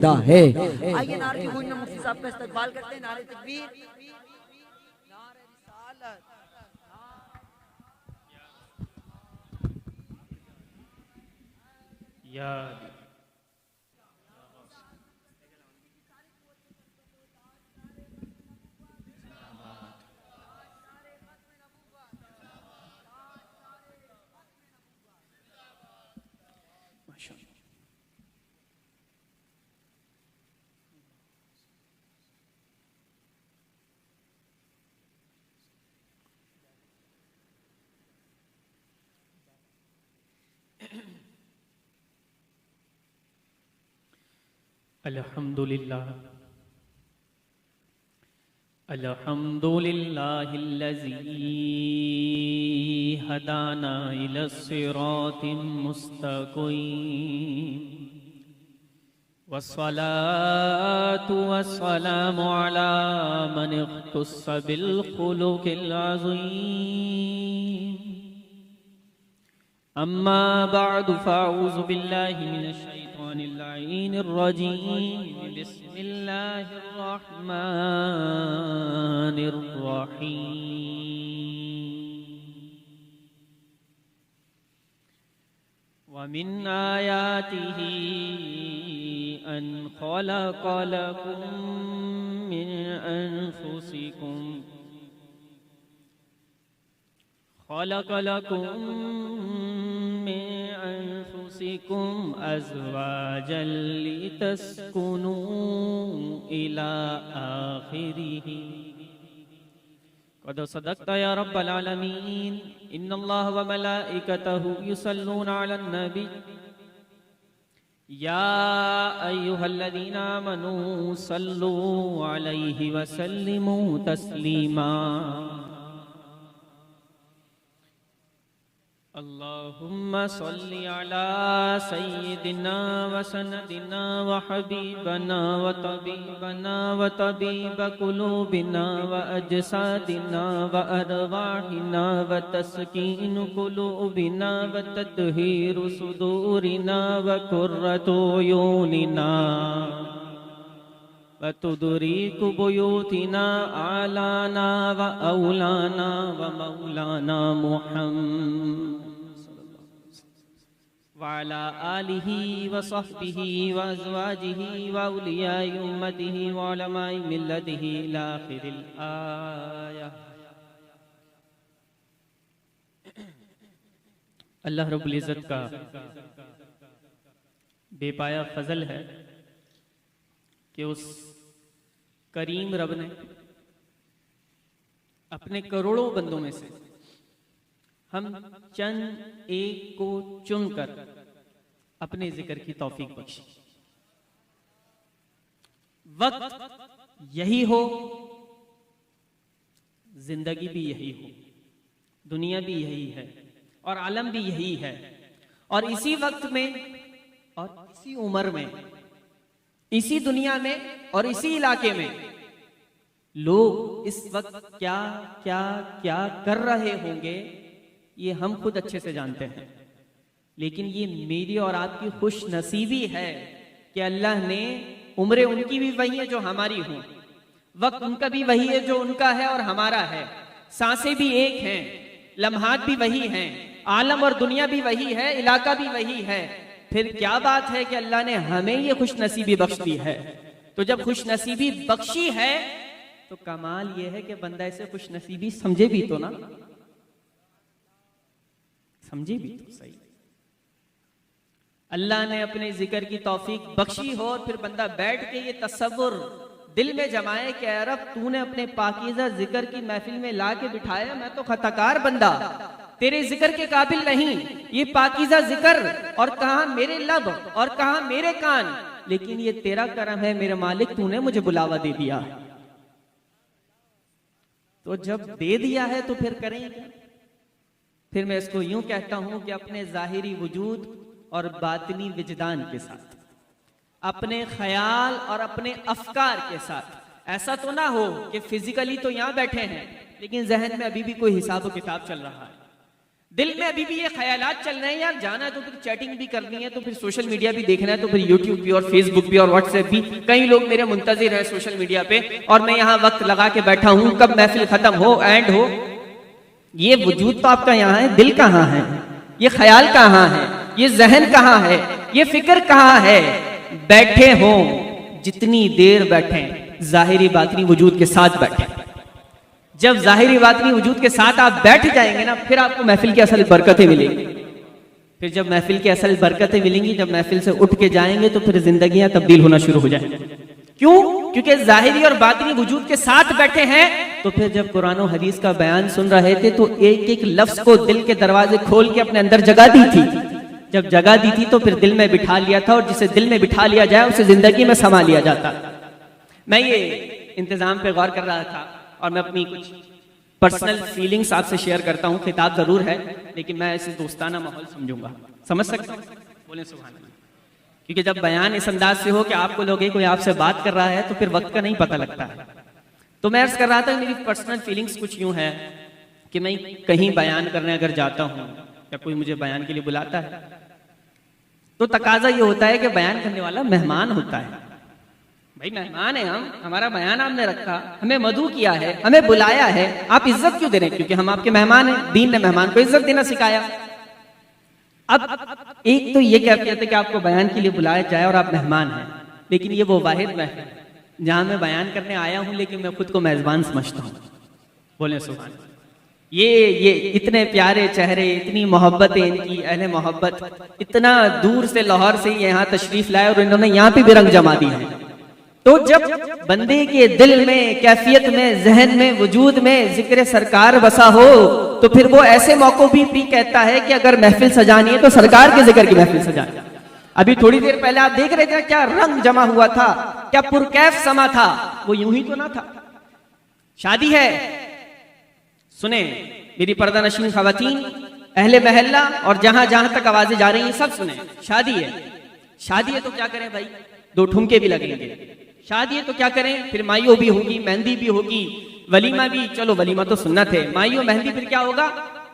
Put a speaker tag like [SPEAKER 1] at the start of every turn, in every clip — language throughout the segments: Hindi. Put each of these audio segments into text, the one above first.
[SPEAKER 1] है।
[SPEAKER 2] आइए नारे की गूंज में मुफ्ती साहब का इस्तकबाल करते हैं। नारे तकबीर, नारे रिसालत।
[SPEAKER 3] या अल्हम्दुलिल्लाह अल्हम्दुलिल्लाहिल्लज़ी हदाना इलस्सिरातिम मुस्तक़ीम वस्सलातु वस्सलामु अला मन इख्तस्स बिल खुलुकिल अज़ीम अम्मा बअदु फ़अऊज़ु बिल्लाहि मिनश शैतानिर लईनिर रजीम बिस्मिल्लाहिर रहमानिर रहीम व मिन आयातिही अन खलक़ लकुम मिन अनफुसिकुम खलक़ लकुम मिन अनफुसिकुम अज़वाजन लितस्कुनू इला आखिरिही क़द सदक़्ता या रब्बल आलमीन इन्नल्लाह व मलाइकतहु युसल्लूना अलन नबी या अय्युहल्लज़ीना आमनू सल्लू अलैहि व सल्लिमू तस्लीमा अल्लाहुम्मा सल्लि अला सय्यिदिना व सनदिना व हबीबना व तबीब कुलूबिना व अजसादिना व अरवाहिना व तस्कीन कुलूबिना व तत्हीरु सुदूरिना व कुर्रतु उयूनिना व तुदरीकु बुयूतिना आलाना व औलाना व मौलाना मुहम्मद वाला आलिही व सहबिही व अज़वाजिही व औलियाए उम्मतिही व उलमाए मिल्लतिही इला आखिरिल आया। अल्लाह रब्बुल इज़्ज़त का बेपाया फजल है कि उस करीम रब ने अपने करोड़ों बंदों में से हम चंद एक को चुनकर अपने जिक्र की तौफीक बख्शी। वक्त यही हो, जिंदगी भी यही हो, दुनिया भी यही है और आलम भी यही है। और इसी वक्त में और इसी उम्र में, इसी दुनिया में और इसी इलाके में लोग इस वक्त क्या क्या क्या कर रहे होंगे ये हम खुद अच्छे से जानते हैं। लेकिन ये मेरी और आपकी खुश नसीबी है कि अल्लाह ने उम्रें उनकी भी वही है जो हमारी हों, वक्त उनका भी वही है जो उनका है और हमारा है, सांसें भी एक हैं, लम्हात भी वही हैं, आलम और दुनिया भी वही है, इलाका भी वही है। फिर क्या बात है कि अल्लाह ने हमें ये खुश नसीबी बख्श दी है। तो जब खुश नसीबी बख्शी है तो कमाल ये है कि बंदा इसे खुश नसीबी समझे भी तो ना, समझे भी तो सही। अल्लाह ने अपने जिक्र की तौफीक बख्शी हो और फिर बंदा बैठ के ये तसव्वुर दिल में जमाए कि यार अब तूने अपने पाकीज़ा जिक्र की महफिल में ला के बिठाया, मैं तो खताकार बंदा, तेरे जिक्र के काबिल नहीं, ये पाकीज़ा जिक्र, और कहां मेरे लब और कहां मेरे कान, लेकिन ये तेरा करम है मेरे मालिक, तूने मुझे बुलावा दे दिया है। तो जब दे दिया है तो फिर करेंगे। फिर मैं इसको यूं कहता हूं कि अपने जाहिरी वजूद और बातिनी विजदान के साथ, अपने ख्याल और अपने अफकार के साथ, ऐसा तो ना हो कि फिजिकली तो यहां बैठे हैं लेकिन जहन में अभी भी कोई हिसाब किताब चल रहा है। दिल में अभी भी ये ख्यालात चल रहे हैं, यार जाना है तो फिर चैटिंग भी करनी है, तो फिर सोशल मीडिया भी देखना है, तो फिर यूट्यूब भी और फेसबुक भी और व्हाट्सएप भी। कई लोग मेरे मुंतजिर हैं सोशल मीडिया पे, और मैं यहाँ वक्त लगा के बैठा हूँ कब महफिल खत्म हो, एंड हो। ये वजूद तो आपका यहाँ है, दिल कहाँ है, ये ख्याल कहाँ है, ये जहन कहाँ है, ये फिक्र कहाँ है। बैठे हो जितनी देर बैठे, जाहिरी बातनी वजूद के साथ बैठे। जब जाहिरी बातनी वजूद के साथ आप बैठ जाएंगे ना, फिर आपको महफिल की असल बरकतें मिलेंगी। फिर जब महफिल की असल बरकतें मिलेंगी, जब महफिल से उठ के जाएंगे, तो फिर जिंदगियां तब्दील होना शुरू हो जाएंगी। क्यों? क्योंकि जाहिरी और बातिनी वजूद के साथ बैठे हैं। तो फिर जब कुरान और हदीस का बयान सुन रहे थे, तो एक एक लफ्ज को दिल के दरवाजे खोल के अपने अंदर जगह दी थी। जब जगह दी थी तो फिर दिल में बिठा लिया था, और जिसे दिल में बिठा लिया जाए उसे जिंदगी में समा लिया जाता। मैं ये इंतजाम पे गौर कर रहा था, और मैं अपनी कुछ पर्सनल फीलिंग्स आपसे शेयर करता हूँ। खिताब जरूर है, लेकिन मैं इसे दोस्ताना माहौल समझूंगा। समझ सकते हैं? बोले सुभान अल्लाह। क्योंकि जब बयान इस अंदाज से हो कि आपको लगे कोई आपसे बात कर रहा है, तो फिर वक्त का नहीं पता लगता है। तो मैं अर्ज कर रहा था, मेरी पर्सनल फीलिंग्स कुछ यूं है कि मैं कहीं बयान करने अगर जाता हूँ, या कोई मुझे बयान के लिए बुलाता है, तो तकाजा ये होता है कि बयान करने वाला मेहमान होता है। भाई मेहमान है हम, हमारा बयान आपने रखा, हमें मदू किया है, हमें बुलाया है, आप इज्जत क्यों दे रहे हैं? क्योंकि हम आपके मेहमान हैं। दीन ने मेहमान को इज्जत देना सिखाया। अब एक तो ये कहते कि आपको बयान के लिए बुलाया जाए और आप मेहमान हैं, लेकिन ये वो वाहिद महफिल जहां मैं बयान करने आया हूं, लेकिन मैं खुद को मेजबान समझता हूं। बोले सुभान। ये इतने प्यारे चेहरे, इतनी मोहब्बतें इनकी, अहले मोहब्बत इतना दूर से लाहौर से यहाँ तशरीफ लाए, और इन्होंने यहाँ पे भी रंग जमा दी है। तो जब बंदे के दिल में, कैफियत में, जहन में, वजूद में जिक्र सरकार बसा हो, तो फिर वो ऐसे मौकों भी कहता है कि अगर महफिल सजानी है तो सरकार के जिक्र की महफिल सजानी। अभी थोड़ी देर पहले आप देख रहे थे क्या रंग जमा हुआ था, क्या पुरकैफ समा था। वो यूं ही तो ना था। शादी है, सुने मेरी पर्दा नशीन खवातीन, अहले महल्ला, और जहां जहां तक आवाजें जा रही हैं सब सुने। शादी है, शादी है तो क्या करें भाई, दो ठुमके भी लगेंगे। शादी है तो क्या करें, फिर माइयो भी होगी, मेहंदी भी होगी, वलीमा भी। चलो वलीमा तो सुन्नत है, माइयो मेहंदी, फिर क्या होगा,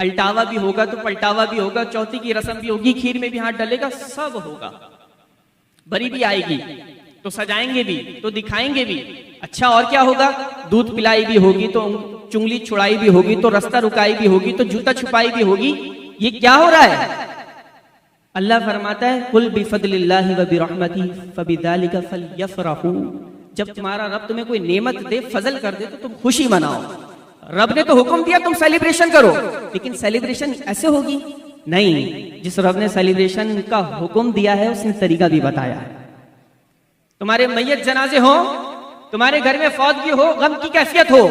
[SPEAKER 3] अल्टावा भी होगा तो पलटावा भी होगा, चौथी की रस्म भी होगी, खीर में भी हाथ डलेगा, सब होगा। बरी भी आएगी तो सजाएंगे भी, तो दिखाएंगे भी। अच्छा और क्या होगा, दूध पिलाई भी होगी, तो चुंगली छुड़ाई भी होगी, तो रास्ता रुकाई भी होगी, तो जूता छुपाई भी होगी। ये क्या हो रहा है? अल्लाह फरमाता है, कुल बिफदलिल्लाहि व बिरहमतिही फबिज़ालिका फलयफ़रहू। जब तुम्हारा रब तुम्हें कोई नेमत दे, फजल कर दे, तो तुम खुशी मनाओ। रब ने तो हुक्म दिया तुम सेलिब्रेशन करो, लेकिन सेलिब्रेशन ऐसे होगी नहीं। जिस रब ने सेलिब्रेशन का हुक्म दिया है, उसने तरीका भी बताया है। तुम्हारे मैयत जनाजे हो, तुम्हारे घर में फौत भी हो, गम की कैफियत हो,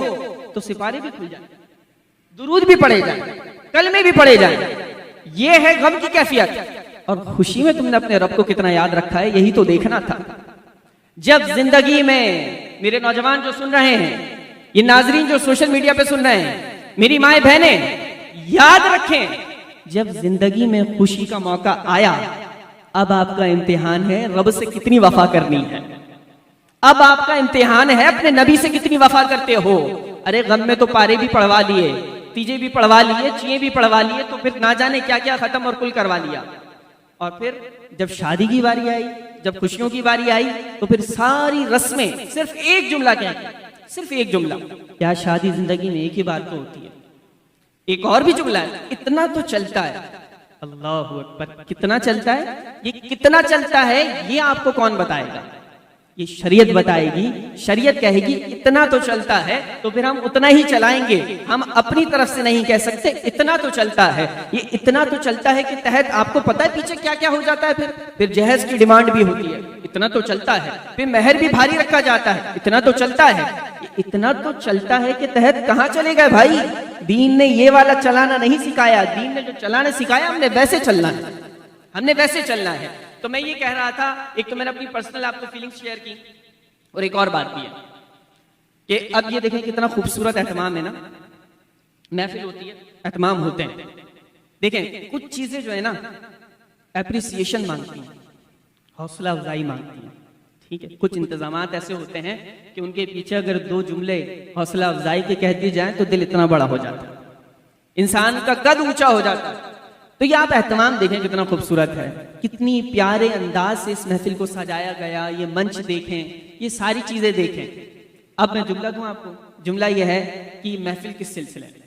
[SPEAKER 3] तो सिपारे भी खुल जाए, दुरूद भी पढ़े जाए, कलमे भी पढ़े जाए। ये है गम की कैफियत। और खुशी में तुमने अपने रब को कितना याद रखा है, यही तो देखना था। जब जिंदगी में मेरे नौजवान जो सुन रहे हैं, ये नाजरीन जो सोशल मीडिया पे सुन रहे हैं, मेरी माए बहनें याद रखें, जब जिंदगी में खुशी का मौका आया, अब आपका इम्तिहान है रब से कितनी वफा करनी है। अब आपका इम्तिहान है अपने नबी से कितनी वफा करते हो। अरे गम में तो पारे भी पढ़वा लिए, तीजे भी पढ़वा लिए, चिए भी पढ़वा लिए, तो फिर ना जाने क्या क्या खत्म और कुल करवा लिया। और फिर जब शादी की बारी आई, जब खुशियों की बारी आई, तो फिर सारी रस्में सिर्फ एक जुमला कहती, सिर्फ एक जुमला, क्या शादी जिंदगी में एक ही बार तो होती है। एक और भी जुमला है, इतना तो चलता है। अल्लाहु अकबर, कितना चलता है? ये कितना चलता है ये आपको कौन बताएगा? ये शरीयत बताएगी। शरीयत कहेगी इतना तो चलता है, तो फिर हम उतना ही चलाएंगे। हम अपनी तरफ से नहीं कह सकते इतना तो चलता है। ये इतना तो चलता है कि तहत आपको पता है पीछे क्या क्या हो जाता है। फिर जहेज की डिमांड भी होती है, इतना तो चलता है। फिर मेहर भी भारी रखा जाता है, इतना तो चलता है। इतना तो चलता है कि तहत कहाँ चले गए भाई? दीन ने ये वाला चलाना नहीं सिखाया। दीन ने जो चलाना सिखाया, हमने वैसे चलना है, हमने वैसे चलना है। तो मैं ये कह रहा था, एक तो मैंने अपनी पर्सनल आपको फीलिंग्स शेयर की, और एक और बात भी है कि अब ये देखें कितना खूबसूरत एहतमाम है ना, महफिल होती है, एहतमाम होते हैं। देखें कुछ चीजें जो है ना एप्रिसिएशन मांगती हैं, हौसला अफजाई मांगती हैं, ठीक है। कुछ इंतजामात ऐसे होते हैं कि उनके पीछे अगर दो जुमले हौसला अफजाई के कह दिए जाए तो दिल इतना बड़ा हो जाता है। इंसान का कद ऊंचा हो जाता है। तो ये आप एहतमाम देखें कितना खूबसूरत है, कितनी प्यारे अंदाज से इस महफिल को सजाया गया, ये मंच देखें, ये सारी चीजें देखें। अब मैं जुमला दूं आपको, जुमला ये है कि महफिल किस सिलसिले में,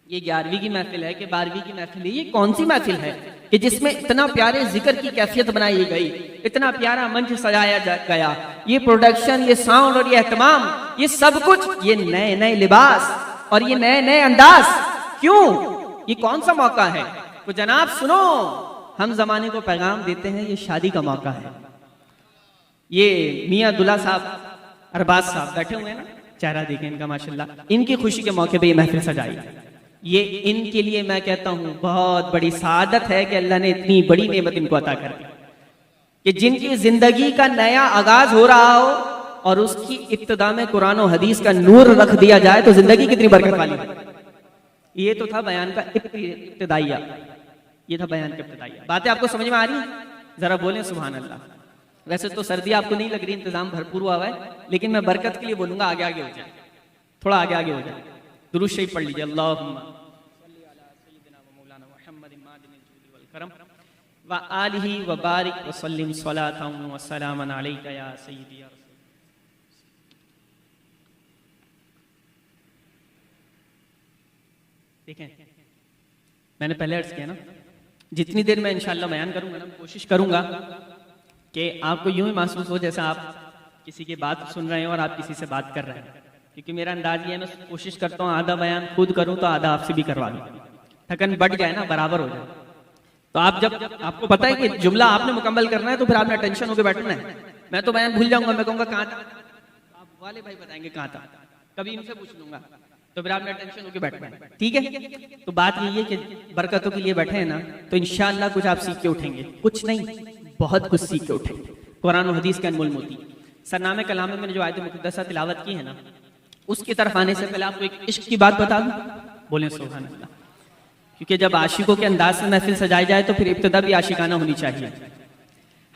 [SPEAKER 3] ये 11वीं की महफिल है कि 12वीं की महफिल है, ये कौन सी महफिल है कि जिसमें इतना प्यारे जिक्र की कैफियत बनाई गई, इतना प्यारा मंच सजाया गया, ये प्रोडक्शन, ये साउंड और ये एहतमाम, ये सब कुछ, ये नए नए लिबास और ये नए नए अंदाज, क्यों? ये कौन सा मौका है? तो जनाब सुनो, हम जमाने को पैगाम देते हैं, ये शादी का मौका है। ये मियां दुल्हा साहब अरबाज साहब बैठे हुए हैं ना, चेहरा देखें इनका माशाल्लाह, इनकी खुशी के मौके पे ये महफिल सजाई। ये इनके लिए मैं कहता हूं बहुत बड़ी सादत है कि अल्लाह ने इतनी बड़ी नेमत इनको अता कर दी कि जिनकी जिंदगी का नया आगाज हो रहा हो और उसकी इब्तिदा में कुरान और हदीस का नूर रख दिया जाए तो जिंदगी कितनी बरकत वाली है। ये तो था बयान का इब्तिदाइया, ये था बयान का इब्तिदाइया। बातें आपको समझ में आ रही हैं? जरा बोलें सुभान अल्लाह। वैसे तो सर्दी आपको नहीं लग रही, इंतजाम भरपूर हुआ है, लेकिन मैं बरकत के लिए बोलूंगा आगे आगे हो जाए, थोड़ा आगे आगे हो जाए। दुरूद शरीफ पढ़ लीजिए, अल्लाहुम्मा सल्ली अला सय्यिदिना व मौलाना मुहम्मदिन मादिनिल जुदी वल करम व आलिहि व बारिक व सल्लिम सलातन व सलामन अलैका या सय्यिदी या रसूल। देखें, मैंने पहले अर्ज किया ना, जितनी देर मैं इंशाअल्लाह बयान करूंगा ना, कोशिश करूंगा कि आपको यूं ही महसूस हो जैसा आप किसी की बात सुन रहे हैं और आप किसी से बात कर रहे हैं, क्योंकि मेरा अंदाज ये है, मैं कोशिश करता हूँ आधा बयान खुद करूं तो आधा आपसे भी करवा दूं, थकन बढ़ जाए ना, बराबर हो जाए। तो आप जब आपको पता है कि जुमला आपने मुकम्मल करना है तो फिर आपने टेंशन होकर बैठना है। मैं तो बयान भूल जाऊंगा, मैं कहूंगा कहाँ था, आप वाले भाई बताएंगे कहाँ था, कभी इनसे पूछ लूंगा, तो फिर आपने टेंशन होकर बैठना है। ठीक है, तो बात यही है कि बरकतों के लिए बैठे हैं ना, तो इंशाअल्लाह कुछ आप सीख के उठेंगे, कुछ नहीं बहुत कुछ सीख के उठेंगे। कुरान और हदीस के अनमोल मोती। सरनामे कलाम में मैंने जो आयत मुक़द्दसा तिलावत की है ना, उसकी तरफ आने से पहले आपको एक इश्क की बात बता दूं, बोले सुभान अल्लाह। क्योंकि जब आशिकों के अंदाज से महफिल सजाई जाए तो फिर इब्तिदा भी आशिकाना होनी चाहिए।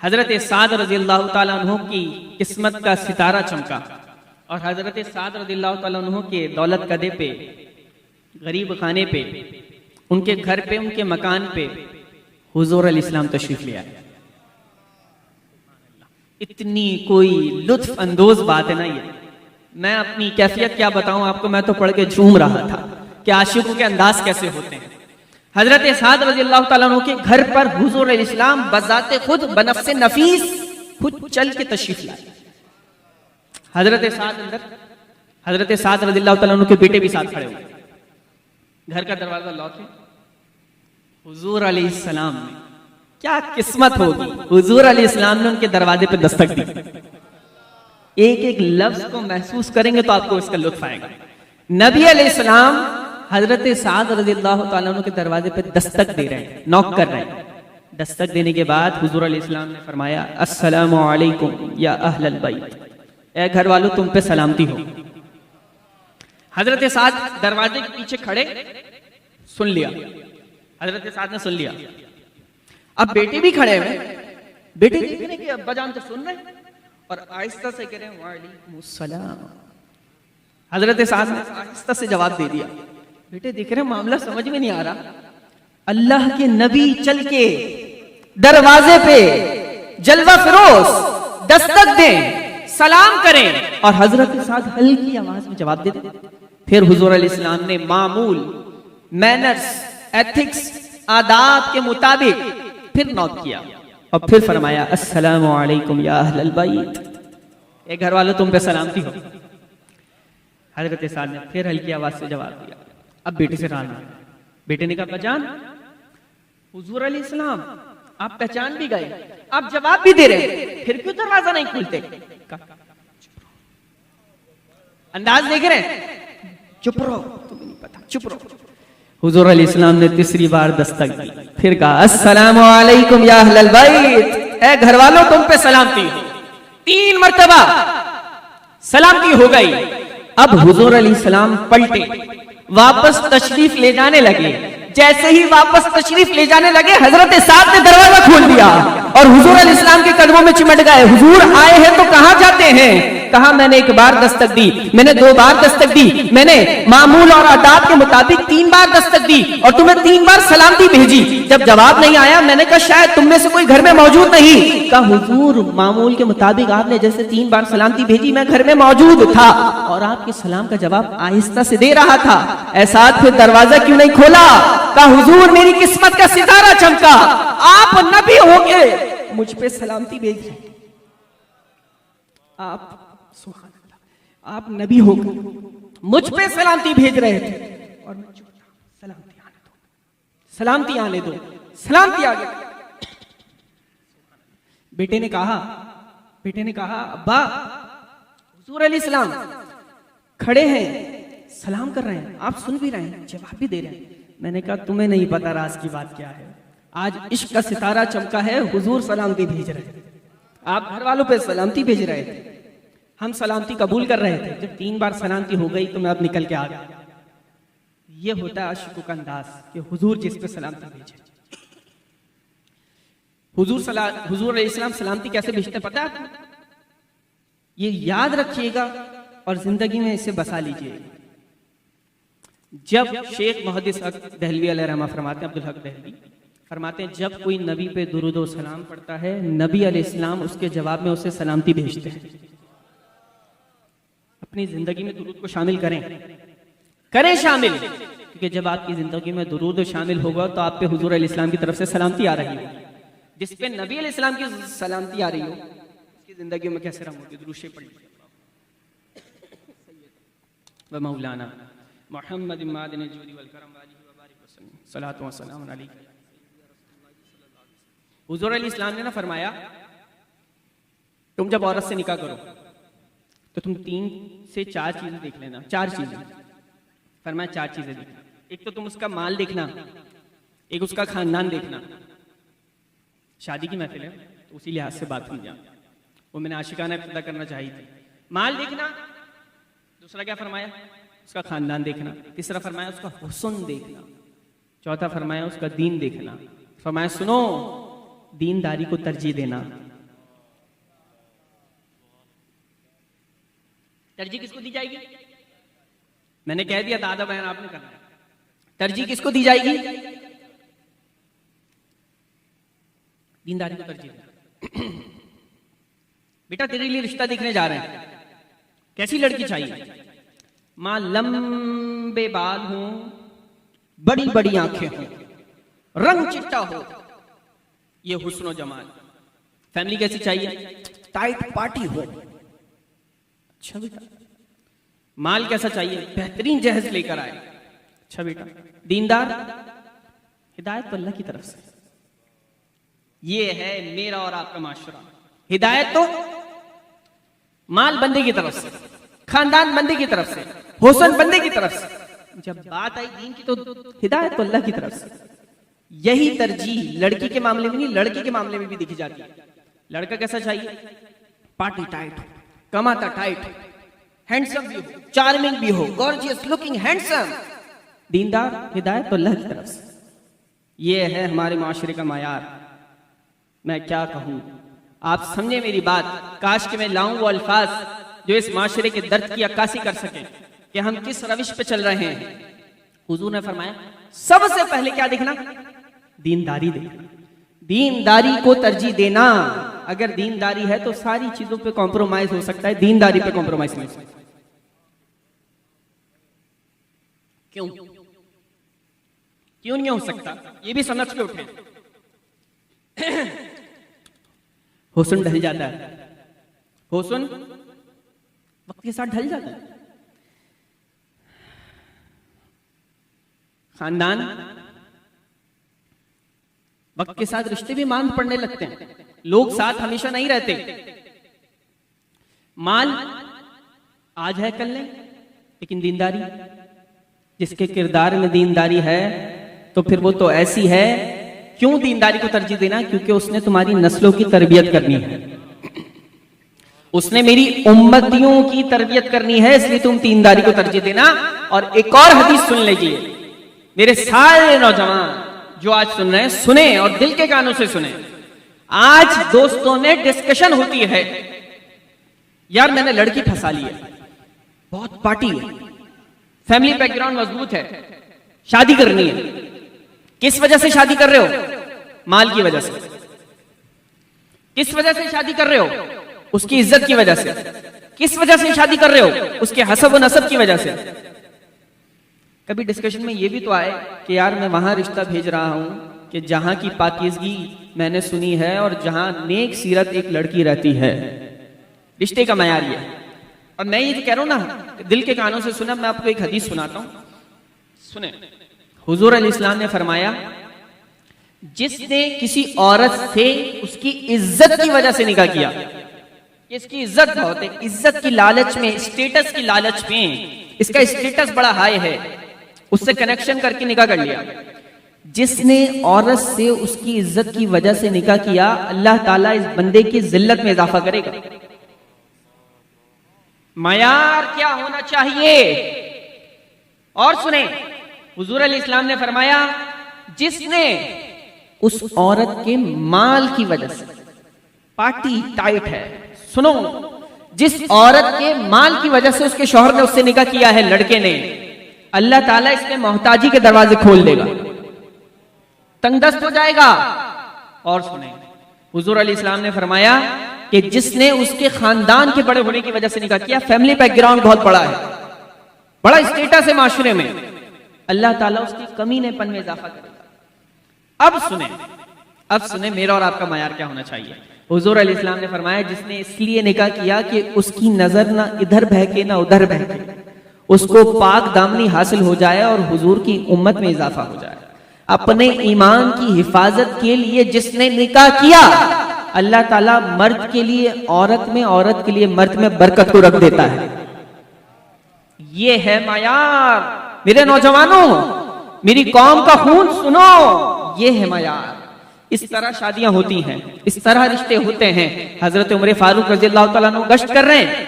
[SPEAKER 3] हजरत साद रज़ियल्लाहु ताला अन्हु की किस्मत का सितारा चमका और हजरत साद रज़ियल्लाहु ताला अन्हु के दौलत कदे पे, गरीब खाने पे, उनके घर पे, उनके मकान पे हुजूर अलैहिस्सलाम तशरीफ ले आए। इतनी कोई लुत्फ अंदोज बात है ना ये, मैं अपनी कैफियत क्या बताऊं आपको, मैं तो पढ़ के झूम रहा था कि आशिकों के अंदाज कैसे होते हैं। हजरत साद रज़ियल्लाहु ताला अन्हु के घर पर हुजूर अलैहिस्सलाम बज़ाते खुद बनफ्से नफीस खुद चल के तशरीफ लाए। हजरत साद अंदर, हजरत साद रज़ियल्लाहु ताला अन्हु के बेटे भी साथ खड़े हुए। घर का दरवाजा लॉक है, हुजूर अलैहिस्सलाम ने, क्या किस्मत होगी, हुजूर अलैहिस्सलाम ने उनके दरवाजे पे दस्तक दी। एक एक लफ्ज को महसूस करेंगे तो आपको इसका लुत्फ आएगा। नबी अलैहिस्सलाम हजरत साद रज़ियल्लाहु ताला अन्हु के दरवाजे पे दस्तक दे रहे हैं, नॉक कर रहे हैं। दस्तक देने के बाद हुजूर अलैहिस्सलाम ने फरमाया, अस्सलामु अलैकुम या अहलल बैत, ए घर वालों तुम पे सलामती हो। हजरत साद दरवाजे के पीछे खड़े, सुन लिया, हजरत साद ने सुन लिया। अब बेटे भी खड़े हुए, बेटे देख रहे कि अब्बा जान तो सुन रहे और आहिस्ता से कह रहे हैं वालेकुम सलाम। हजरत साद ने आहिस्ता से जवाब दे दिया। बेटे देख रहे मामला समझ में नहीं आ रहा, अल्लाह के नबी चल के दरवाजे पे जलवा फिरोज दस्तक दें, सलाम करें और हजरत साद हल्की आवाज में जवाब दे दें। फिर हुजूर अलैहिस्सलाम ने मामूल, मैनर्स, एथिक्स, आदाब के मुताबिक फिर नॉक किया और फिर फरमाया, अस्सलामु अलैकुम या अहलल बैत, ए घर वालों तुम पे सलामती हो। हजरत साद ने फिर हल्की आवाज से जवाब दिया। अब बेटे से राज, बेटे ने कहा, पहचान हुजूर अलैहिस्सलाम, आप पहचान भी गए, आप जवाब भी दे रहे, फिर क्यों दरवाजा नहीं खुलते? अंदाज देख रहे, चुप रहो, तुम्हें नहीं पता, चुप रहो। हुजूर अलैहिस्सलाम ने तीसरी बार दस्तक दी, फिर कहा, अस्सलामु अलैकुम या अहलल बैत, ए घर वालों तुम पे सलामती हो। 3 मर्तबा सलामती हो गई। अब हुजूर अलैहिस्सलाम पलटे, वापस तशरीफ ले जाने लगे। जैसे ही वापस तशरीफ ले जाने लगे, हजरत साद ने दरवाजा खोल दिया और हुजूर अलैहिस्सलाम के कदमों में चिमट गए। हुजूर आए हैं तो कहां जाते हैं? कहा मैंने एक बार दस्तक दी, मैंने 2 बार दस्तक दी, मैंने मामूल और आदाब के मुताबिक 3 बार दस्तक दी और तुम्हें 3 बार सलामती भेजी। जब जवाब नहीं आया मैंने कहा शायद तुम में से कोई घर में मौजूद नहीं। कहा हुजूर मामूल के मुताबिक आपने जैसे 3 बार सलामती भेजी मैं घर में मौजूद था और आपके सलाम का जवाब आहिस्ता से दे रहा था, ऐसा फिर दरवाजा क्यों नहीं खोला? कहा हुजूर मेरी किस्मत का सितारा चमका, आप नबी होंगे, मुझ पे सलामती भेज रहे, आप सुभान अल्लाह, आप नबी होकर मुझ पे सलामती भेज रहे थे और मैं चुप था। सलामती आने दो, सलामती आने दो, सलामती आ गई। बेटे ने कहा अब्बा हुजूर अलैहिस्सलाम खड़े हैं, सलाम कर रहे हैं, आप सुन भी रहे हैं, जवाब भी दे रहे हैं। मैंने कहा तुम्हें नहीं पता राज की बात क्या है, आज इश्क का सितारा चमका है, हुजूर सलामती भेज रहे थे, आप घर वालों पे सलामती भेज रहे थे, हम सलामती कबूल कर रहे थे। जब 3 बार सलामती हो गई तो मैं अब निकल के आ गया। ये होता है आशिकों का अंदाज कि हुजूर जिस पे सलामती भेजे। हुजूर अलैहिस्सलाम सलामती कैसे भेजते पता है आपको? ये याद रखिएगा और जिंदगी में इसे बसा लीजिए। जब शेख मुहद्दिस हक दहलवी अलैहिर्रहमा फरमाते हैं, अब्दुल हक दहलवी फरमाते हैं जब कोई नबी पे दुरूद व सलाम पढ़ता है नबी अलैहिस्सलाम उसके जवाब में उसे सलामती भेजते हैं। अपनी जिंदगी में दुरूद को शामिल करें शामिल, क्योंकि जब आपकी जिंदगी में दुरूद शामिल होगा तो आप पे हुजूर अलैहिस्सलाम की तरफ से सलामती आ रही होगी। जिस पे नबी अलैहिस्सलाम की सलामती आ रही हो उसकी जिंदगी में कैसे रंग होगी? दुरूद पढ़ लीजिए। व मौलाना मुहम्मद इमादिन जूदी वल करम वालिहि व बारिक वसल्लम सलातो व सलाम अलैहि। हुजूर अलैहिस्सलाम ने ना फरमाया तुम जब औरत से निकाह करो तो तुम 3 से 4 चीजें देख लेना। 4 चीजें फरमाया, 4 चीजें देखना। एक तो तुम उसका माल देखना, एक उसका खानदान देखना। शादी की महफिल है तो उसी लिहाज से बात समझा, वो मैंने आशिकाना इब्तिदा करना चाहिए थी। माल देखना, दूसरा क्या फरमाया? उसका खानदान देखना। तीसरा फरमाया उसका हुस्न देखना। चौथा फरमाया उसका दीन देखना। फरमाया सुनो दीनदारी को तरजीह देना। तरजीह किसको दी जाएगी? मैंने कह दिया, दादा बहन आपने करना। तरजीह किसको दी जाएगी? दीनदारी को तरजीह देना। बेटा तेरे लिए रिश्ता देखने जा रहे हैं, कैसी लड़की चाहिए? मां लंबे बाल हों, बड़ी बड़ी आंखें हों, रंग चिट्टा हो, ये हुस्न जमाल। फैमिली कैसी चाहिए? टाइट पार्टी हो। अच्छा बेटा। माल कैसा चाहिए? बेहतरीन जहेज लेकर आए। अच्छा बेटा। दीनदार? हिदायत तो अल्लाह की तरफ से। ये है मेरा और आपका माशरा। हिदायत तो माल बंदे की तरफ से, खानदान बंदे की तरफ से, हुस्न बंदे की तरफ से। जब बात आई दीन की तो हिदायत तो अल्लाह की तरफ से। यही तरजीह लड़की के मामले में नहीं, लड़के के मामले में भी दिखी जाती है। लड़का कैसा चाहिए? पार्टी टाइट, कमाता टाइट, हैंडसम भी हो, चार्मिंग भी हो, गॉर्जियस लुकिंग, हैंडसम। दीनदार? हिदायत तो अल्लाह की तरफ से। ये है हमारे माशरे का मायार। मैं क्या कहूं, आप समझे मेरी बात। काश कि मैं लाऊं वो अल्फाज जो इस माशरे के दर्द की अक्कासी कर सके कि हम किस रविश पे चल रहे हैं। हुजूर ने फरमाया सबसे पहले क्या देखना? दीनदारी देखना। दीनदारी को तरजीह देना। अगर दीनदारी है तो सारी चीजों पे कॉम्प्रोमाइज हो सकता है, दीनदारी पे कॉम्प्रोमाइज नहीं हो सकता। क्यों नहीं हो सकता? ये भी समझ के उठे। हुस्न ढल जाता है, हुस्न वक्त के साथ ढल जाता है। खानदान वक्त के साथ रिश्ते भी मांद पड़ने लगते हैं, लोग साथ हमेशा नहीं रहते। माल आज है कल नहीं, लेकिन दीनदारी, जिसके किरदार में दीनदारी है तो फिर वो तो ऐसी है। क्यों दीनदारी को तरजीह देना? क्योंकि उसने तुम्हारी नस्लों की तरबियत करनी है, उसने मेरी उम्मतियों की तरबियत करनी है, इसलिए तुम दीनदारी को तरजीह देना। और एक और हदीस सुन लीजिए, मेरे सारे नौजवान जो आज सुन रहे हैं सुने और दिल के कानों से सुने। आज दोस्तों में डिस्कशन होती है, यार मैंने लड़की फंसा ली है, बहुत पार्टी है, फैमिली बैकग्राउंड मजबूत है, शादी करनी है। किस वजह से शादी कर रहे हो? माल की वजह से। किस वजह से शादी कर रहे हो? उसकी इज्जत की वजह से। किस वजह से शादी कर रहे हो? उसके हसब व नसब की वजह से। कभी डिस्कशन में यह भी तो आए कि यार मैं वहां रिश्ता भेज रहा हूं कि जहां की पाकीज़गी मैंने सुनी है और जहां नेक सीरत एक लड़की रहती है। रिश्ते का मयार ये है। और मैं ये जो कह रहा हूं ना, दिल के कानों से सुना, मैं आपको एक हदीस सुनाता हूं, सुने। हुजूर अलैहिस्सलाम ने फरमाया, जिसने किसी औरत से उसकी इज्जत की वजह से निकाह किया, इसकी इज्जत बहुत है, इज्जत की लालच में, स्टेटस की लालच में, इसका स्टेटस बड़ा हाई है, उससे कनेक्शन करके निकाह कर लिया। जिसने औरत से उसकी इज्जत की वजह से निकाह किया, अल्लाह ताला इस बंदे की जिल्लत में इजाफा करेगा। मयार क्या होना चाहिए? और सुने, हुजूर अलैहिस्सलाम ने फरमाया, जिसने उस औरत के माल की वजह से, पार्टी टाइट है, सुनो, जिस औरत के माल की वजह से उसके शौहर ने उससे निकाह किया है, लड़के ने, अल्लाह ताला इसमें मोहताजी के दरवाजे खोल देगा, तंगदस्त हो जाएगा। और सुने, हुजूर अलैहिस्सलाम ने फरमाया कि जिसने उसके खानदान के बड़े होने की वजह से निकाह किया, फैमिली बैकग्राउंड बहुत बड़ा है, बड़ा स्टेटस है माशरे में, अल्लाह ताला उसकी कमीनेपन में इजाफा करेगा। अब सुने मेरा और आपका मयार क्या होना चाहिए। हुजूर अलैहिस्सलाम ने फरमाया, जिसने इसलिए निकाह किया कि उसकी नजर ना इधर बहके ना उधर बहके, उसको पाक दामनी हासिल हो जाए और हुजूर की उम्मत में इजाफा हो जाए। अपने ईमान की हिफाजत के लिए जिसने निकाह किया, अल्लाह ताला मर्द के लिए औरत में, औरत के लिए मर्द में बरकत को रख देता है। ये है मयार। मेरे नौजवानों, मेरी कौम का खून सुनो, ये है मयार। इस तरह शादियां होती हैं, इस तरह रिश्ते होते हैं। हजरत उमर फारूक रज़ियल्लाहु ताला अन्हु गश्त कर रहे हैं,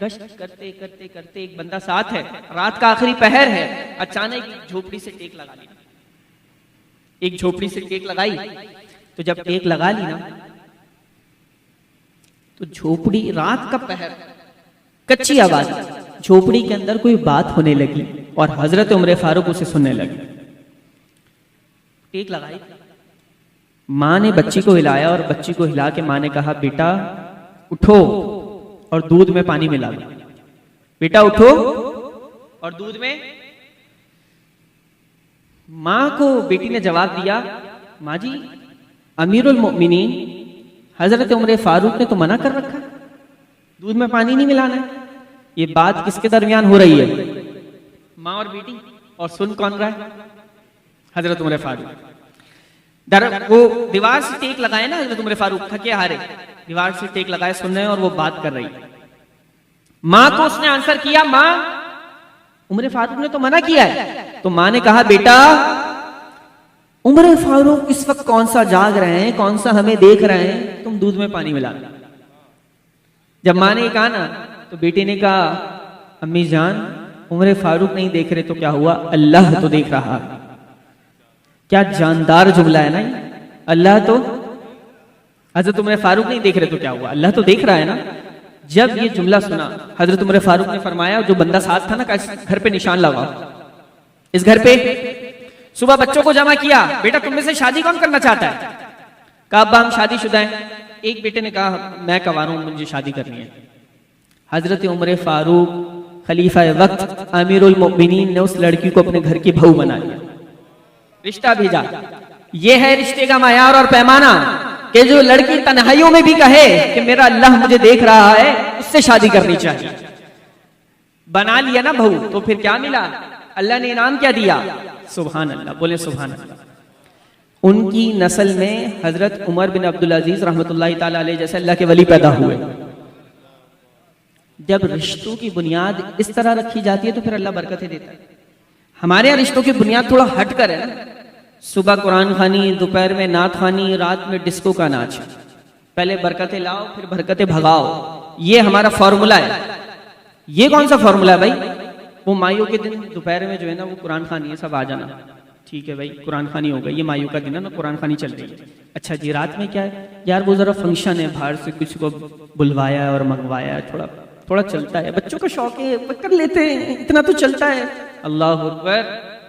[SPEAKER 3] गश्त करते करते करते एक बंदा साथ है, रात का आखिरी पहर है, अचानक एक झोपड़ी से टेक लगा ली। एक झोपड़ी से टेक लगाई, तो जब टेक लगा ली ना, तो झोपड़ी, रात का पहर, कच्ची आवाज, झोपड़ी के अंदर कोई बात होने लगी और हजरत उमर फारूक उसे सुनने लगे। टेक लगाई, माँ ने बच्ची को हिलाया और बच्ची को हिला के माँ ने कहा, बेटा उठो और दूध में पानी मिला दो। बेटा उठो और दूध में। माँ को बेटी ने जवाब दिया, माँ जी, अमीरुल मोमिनीन हजरत उमर फारूक ने तो मना कर रखा, दूध में पानी नहीं मिलाना है। ये बात किसके दरमियान हो रही है? माँ और बेटी। और सुन कौन रहा है? हजरत उमर फारूक। वो दीवार से टेक लगाए ना, हजरत उमर फारूक थके हारे दीवार से टेक लगाए, सुन रहे हैं और वो बात कर रही। माँ को उसने आंसर किया, माँ उमर फारूक ने तो मना किया है। तो माँ ने कहा, बेटा उमर फारूक इस वक्त कौन सा जाग रहे हैं, कौन सा हमें देख रहे हैं, तुम दूध में पानी मिला। जब माँ ने कहा ना, तो बेटे ने कहा, अम्मी जान उमर फारूक नहीं देख रहे तो क्या हुआ, अल्लाह तो देख रहा। क्या जानदार जुमला है ना ये। अल्लाह तो, हजरत उमर फारूक नहीं देख रहे तो क्या हुआ, अल्लाह तो देख रहा है ना। जब ये जुमला सुना, हजरत उमर फारूक ने फरमाया, जो बंदा साथ था ना, घर पे निशान लगाओ, इस घर पे। सुबह बच्चों को जमा किया, बेटा तुम में से शादी कौन करना चाहता है? कहा अब्बा हम शादीशुदा हैं। एक बेटे ने कहा मैं कवार हूं, मुझे शादी करनी है। हजरत उमर फारूक खलीफा वक्त अमीरुल मोमिनीन ने उस लड़की को अपने घर की बहू बना लिया, रिश्ता भेजा। यह है रिश्ते का मयार और पैमाना, कि जो लड़की तन्हाइयों में भी कहे कि मेरा अल्लाह मुझे देख रहा है, उससे शादी करनी चाहिए। बना लिया ना बहू, तो फिर क्या मिला? अल्लाह ने इनाम क्या दिया? सुभान अल्लाह, बोले सुभान अल्लाह। उनकी नस्ल में हजरत उमर बिन अब्दुल अजीज रहमतुल्लाहि ताला अलैह जैसे अल्लाह के वली पैदा हुए। जब रिश्तों की बुनियाद इस तरह रखी जाती है तो फिर अल्लाह बरकतें देता है। हमारे यहाँ रिश्तों की बुनियाद थोड़ा हट कर है ना, सुबह कुरान खानी, दोपहर में नात खानी, रात में डिस्को का नाच। पहले बरकतें लाओ फिर बरकतें भगाओ, ये हमारा फॉर्मूला है। ये कौन सा फॉर्मूला है भाई? वो माइयों के दिन दोपहर में जो है ना, वो कुरान खानी है, सब आ जाना, ठीक है भाई कुरान खानी होगा, ये माइयों का दिन है ना, कुरान खानी चल रही है। अच्छा जी रात में क्या है यार, वो जरा फंक्शन है, बाहर से किसी को बुलवाया और मंगवाया, थोड़ा थोड़ा चलता है, बच्चों का शौक है, कर लेते हैं, इतना तो चलता है। अल्लाह अकबर,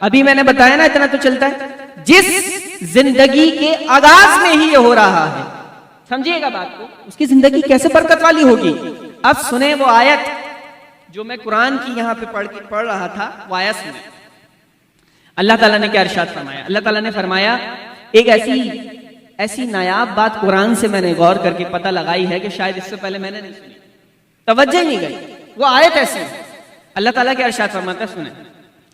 [SPEAKER 3] अभी मैंने बताया ना इतना तो चलता है। जिस जिंदगी के आगाज में ही ये हो रहा है, समझिएगा बात को, उसकी जिंदगी कैसे बरकत वाली होगी। अब सुने वो आयत जो मैं कुरान की यहाँ पे पढ़ रहा था, वो आयत सुने। अल्लाह ताला ने क्या इरशाद फरमाया। अल्लाह ताला ने फरमाया, एक ऐसी नायाब बात कुरान से मैंने गौर करके पता लगाई है कि शायद इससे पहले मैंने नहीं सुनी, तवज्जो नहीं गई। वो आयत ऐसी है, अल्लाह ताला क्या इरशाद फरमाता है, सुने।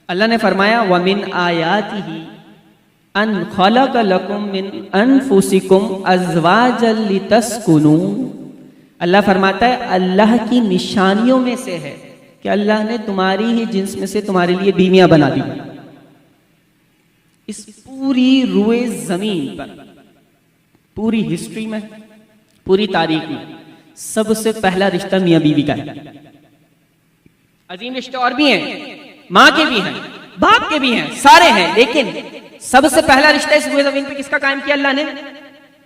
[SPEAKER 3] अल्लाह ने फरमाया, वमिन आयातिही अन खलक लकुम मिन अनफुसिकुम अज़वाजल लितस्कुनू। अल्लाह फरमाता है, अल्लाह की निशानियों में से है कि अल्लाह ने तुम्हारी ही जिन्स में से तुम्हारे लिए बीवियां बना दी। इस पूरी रुए जमीन पर, पूरी हिस्ट्री में, पूरी तारीख में सबसे पहला रिश्ता मियां बीवी का है। अजीम रिश्ते और भी हैं, माँ के भी हैं, बाप के भी हैं, सारे हैं, लेकिन सबसे पहला रिश्ता इस रुए जमीन पे किसका कायम किया? अल्लाह ने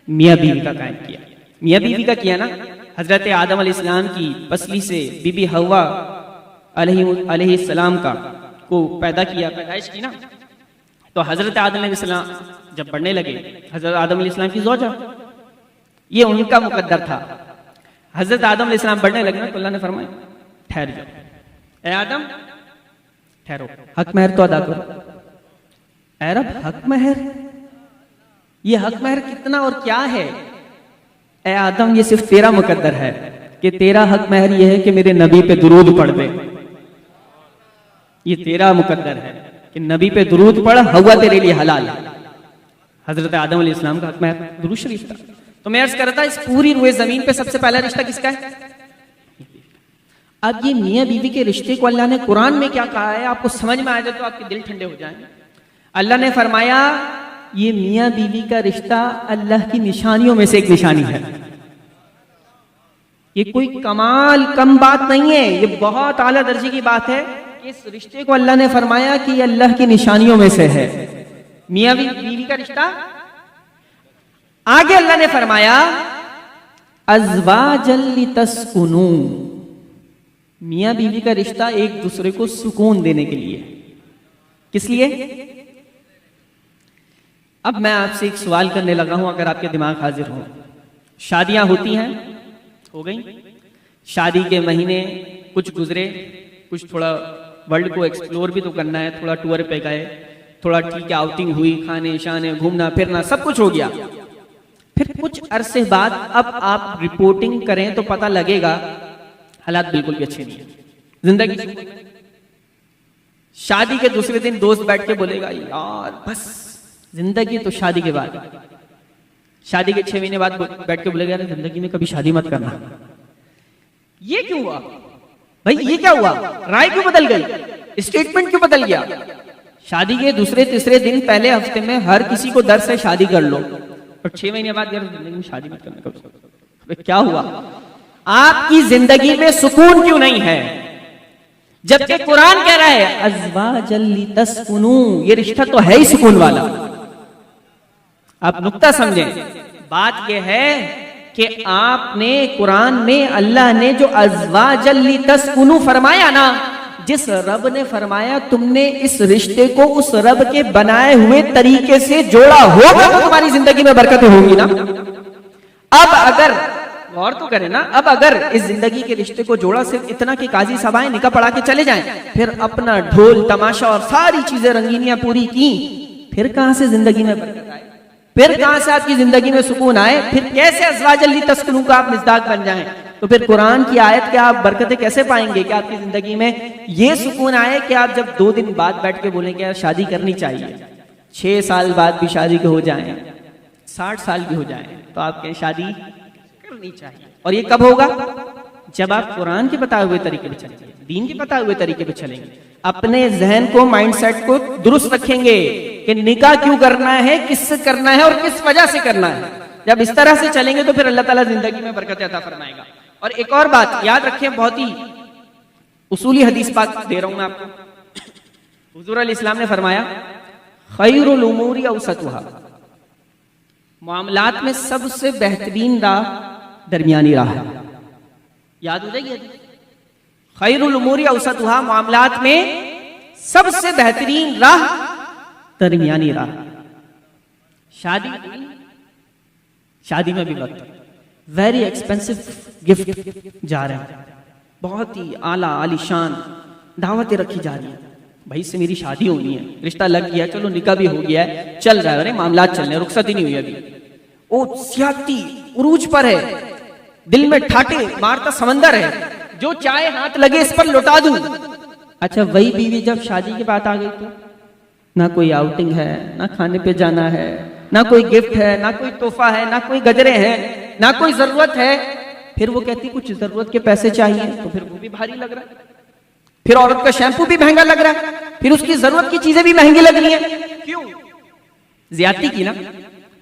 [SPEAKER 3] मियां बीवी का कायम किया। मियां बीवी का किया ना, हजरत आदम अलैहिस्सलाम की पसली से बीबी हव्वा अलैहिस्सलाम का को पैदा किया, पैदाइश की ना। तो हजरत आदम अलैहिस्सलाम जब बढ़ने लगे, हजरत आदम अलैहिस्सलाम की ज़ौजा, ये उनका मुकद्दर था। हजरत आदम अलैहिस्सलाम बढ़ने लगे ना, तो अल्लाह ने फरमाया, ठहर जाओ, ए आदम ठहरो, हक महर तो अदा करो। ए रब, हक महर, ये हक महर कितना और क्या है? ए आदम, ये सिर्फ तेरा मुकद्दर है कि तेरा हक महर ये है कि मेरे नबी पे दुरूद पढ़ दे। ये तेरा मुकद्दर है कि नबी पे दुरूद पढ़, हवा तेरे लिए हलाल है। हजरत आदम अलैहिस्सलाम का हक महर दुरूद शरीफ था। तो मैं अर्ज करता, इस पूरी रुए जमीन पे सबसे पहला रिश्ता किसका है? अब ये मियां बीवी के रिश्ते को अल्लाह ने कुरान में क्या कहा है, आपको समझ में आ जाए तो आपके दिल ठंडे हो जाएं। अल्लाह ने फरमाया, ये मियां बीवी का रिश्ता अल्लाह की निशानियों में से एक निशानी है। ये कोई कमाल कम बात नहीं है, ये बहुत आला दर्जे की बात है कि इस रिश्ते को अल्लाह ने फरमाया कि अल्लाह की निशानियों में से है, मियां बीवी का रिश्ता। आगे अल्लाह ने फरमाया, अज़वाजल लितस्कुनू, मियां बीवी का रिश्ता एक दूसरे को सुकून देने के लिए। किस लिए? अब मैं आपसे एक सवाल करने लगा हूं, अगर आपके दिमाग हाजिर हो। शादियां होती हैं, हो गई, शादी के महीने कुछ गुजरे, कुछ थोड़ा वर्ल्ड को एक्सप्लोर भी तो करना है, थोड़ा टूर पे गए, थोड़ा ठीक है आउटिंग हुई, खाने शाने घूमना फिरना सब कुछ हो गया। फिर कुछ अरसे बाद अब आप रिपोर्टिंग करें तो पता लगेगा हालात बिल्कुल भी अच्छे नहीं है, जिंदगी। शादी के दूसरे दिन दोस्त बैठ के बोलेगा, यार बस जिंदगी तो शादी के बाद। शादी के 6 महीने बाद बैठ के बोलेगा, यार जिंदगी में कभी शादी मत करना। ये क्यों हुआ भाई? ये क्या हुआ? राय क्यों बदल गई? स्टेटमेंट क्यों बदल गया? शादी के दूसरे तीसरे दिन पहले हफ्ते में हर किसी को दर्द से शादी कर लो, और 6 महीने बाद यार जिंदगी में शादी मत करना। कब क्या हुआ? आपकी जिंदगी में सुकून क्यों नहीं है? जबकि कुरान कह रहा है, अज़वाजल लितस्कुनू, ये रिश्ता तो है ही सुकून वाला। आप नुक्ता समझें, बात यह है कि आपने कुरान में अल्लाह ने जो अज़वाजल लितस्कुनू फरमाया ना, जिस रब ने फरमाया तुमने इस रिश्ते को उस रब के बनाए हुए तरीके से जोड़ा होगा तो तुम्हारी जिंदगी में बरकतें होंगी ना। अब अगर गौर तो करें ना, अब अगर इस जिंदगी के रिश्ते को जोड़ा सिर्फ इतना कि काजी सभाएं निकाह पढ़ा के चले जाएं, फिर अपना ढोल तमाशा और सारी चीजें रंगीनियां पूरी की, फिर कहां से जिंदगी में बरकत आए? फिर कहां से आपकी जिंदगी में सुकून आए? फिर कैसे अज़वाजल लितस्कुनू का आप मिज़दाक बन जाएं? तो फिर कुरान की आयत के आप बरकतें कैसे पाएंगे कि आपकी जिंदगी में ये सुकून आए कि आप जब 2 दिन बाद बैठ के बोलें कि यार शादी करनी चाहिए, 6 साल बाद भी शादी के हो जाए, 60 साल भी हो जाए, तो आप कहें शादी करनी चाहिए। और ये कब होगा? जब आप कुरान के बताए हुए तरीके पे चलेंगे, दीन के बताए हुए तरीके पे चलेंगे, अपने जहन को, माइंडसेट को दुरुस्त रखेंगे कि निकाह क्यों करना है, किससे करना है और किस वजह से करना है। जब इस तरह से चलेंगे तो फिर अल्लाह ताला जिंदगी में बरकत अता फरमाएगा। और एक और बात याद रखें, बहुत ही उसूली हदीस पाक दे रहा हूं मैं आपको। हुजूर अलैहिस्सलाम ने फरमाया, खैरुल उमूरी औसतुहा, मामलात में सबसे बेहतरीन राह दरमियानी राह है। याद हो जाएगी? खैरुल उमूरी औसतुहा, मामलात में सबसे बेहतरीन राह दरमियानी राह। शादी शादी में भी वक्त, वेरी एक्सपेंसिव गिफ्ट जा रहे हैं, बहुत ही आला आलीशान दावतें रखी जा रही है, भाई से मेरी शादी होनी है, रिश्ता लग गया, चलो निकाह भी हो गया है, चल रहा है, अरे मामलात चल रहे हैं, रुखसत ही नहीं हुई अभी, ओ सियाती उरूज पर है, दिल में ठाटे मारता समंदर है, जो चाहे हाथ लगे इस पर लुटा दूं। अच्छा वही बीवी जब शादी की बात आ गई तो ना कोई आउटिंग है, ना खाने पे जाना है, ना कोई गिफ्ट है, ना कोई तोहफा है, ना कोई गजरे हैं, ना कोई जरूरत है, फिर वो कहती कुछ जरूरत के पैसे चाहिए, तो फिर वो भी भारी लग रहा है, फिर औरत का शैम्पू भी महंगा लग रहा है, फिर उसकी जरूरत की चीजें भी महंगी लग रही हैं। क्यों? ज्यादती की ना,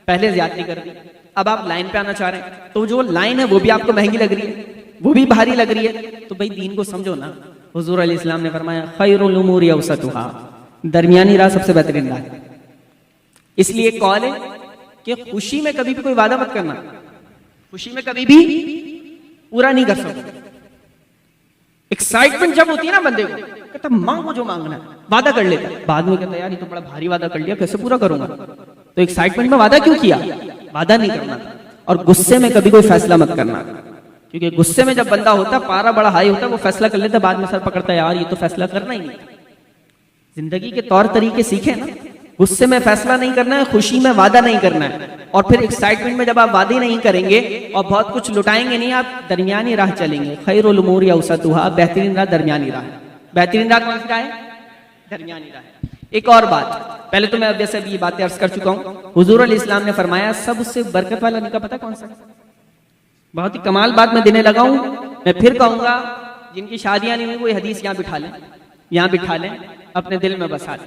[SPEAKER 3] पहले ज्यादती कर दी, अब आप लाइन पे आना चाह रहे हैं, तो जो लाइन है वो भी आपको महंगी लग रही है, वो भी भारी लग रही है, तो भाई दीन को समझो ना। हुजूर अलैहि सलाम ने फरमाया खैरुल उमूरी औसतुहा, दरमियानी राह सबसे बेहतरीन राह। इसलिए कॉल है कि खुशी में कभी भी कोई वादा मत करना, खुशी में कभी भी पूरा नहीं कर सकते। एक्साइटमेंट जब होती है ना बंदे को, कहता मांगो जो मांगना है, वादा कर लेता है, बाद में कहता यार ये तो बड़ा भारी वादा कर लिया, कैसे पूरा करूंगा। तो एक्साइटमेंट में वादा क्यों किया? वादा नहीं करना। और गुस्से में कभी कोई फैसला मत करना, क्योंकि गुस्से में जब बंदा होता है, पारा बड़ा हाई होता है, वो फैसला कर लेता है, बाद में सर पकड़ता है यार ये तो फैसला करना ही नहीं। जिंदगी के तौर तरीके सीखे ना, गुस्से में फैसला नहीं करना है, खुशी में वादा नहीं करना है, और फिर एक्साइटमेंट में जब आप वादे नहीं करेंगे और बहुत कुछ लुटाएंगे नहीं, आप दरमियानी राह चलेंगे। खैरुल उमूरी औसतुहा, बेहतरीन राह दरमियानी राह। बेहतरीन राह कौन सी राह है? दरमियानी राह। एक और बात, पहले तो मैं अब जैसे ये बातें अर्ज कर चुका हूं, हुजूर अलैहि सलाम ने फरमाया सबसे बरकत वाला निकाह पता कौन सा? बहुत ही कमाल बात मैं देने लगा हूं, मैं फिर कहूंगा, जिनकी शादियां नहीं हुई वो हदीस यहाँ बिठा लें, यहाँ बिठा लें, अपने दिल में बसा लें।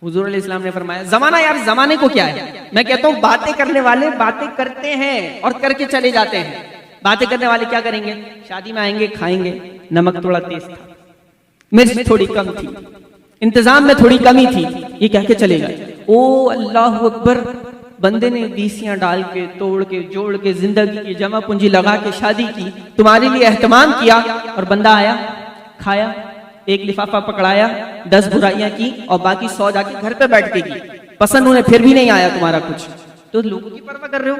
[SPEAKER 3] हुजूर अलैहि सलाम ने फरमाया जमाना, यार जमाने को क्या है, मैं कहता हूँ बातें करने वाले बातें करते हैं और करके चले जाते हैं। बातें करने वाले क्या करेंगे? शादी में आएंगे, खाएंगे, नमक थोड़ा तेज था, मिर्च थोड़ी कम थी, इंतजाम में थोड़ी कमी थी, ये कह के चले गए। ओ अल्लाह अकबर, बंदे ने बीसियां डाल के, तोड़ के, जोड़ के, जिंदगी की जमा पूंजी लगा के शादी की, तुम्हारे लिए एहतमाम किया, और बंदा आया, खाया, एक लिफाफा पकड़ाया, 10 बुराइयां की और बाकी 100 जाके घर पे बैठ के की, पसंद उन्हें फिर भी नहीं आया तुम्हारा कुछ, तो लोगों की परवाह कर रहे हो?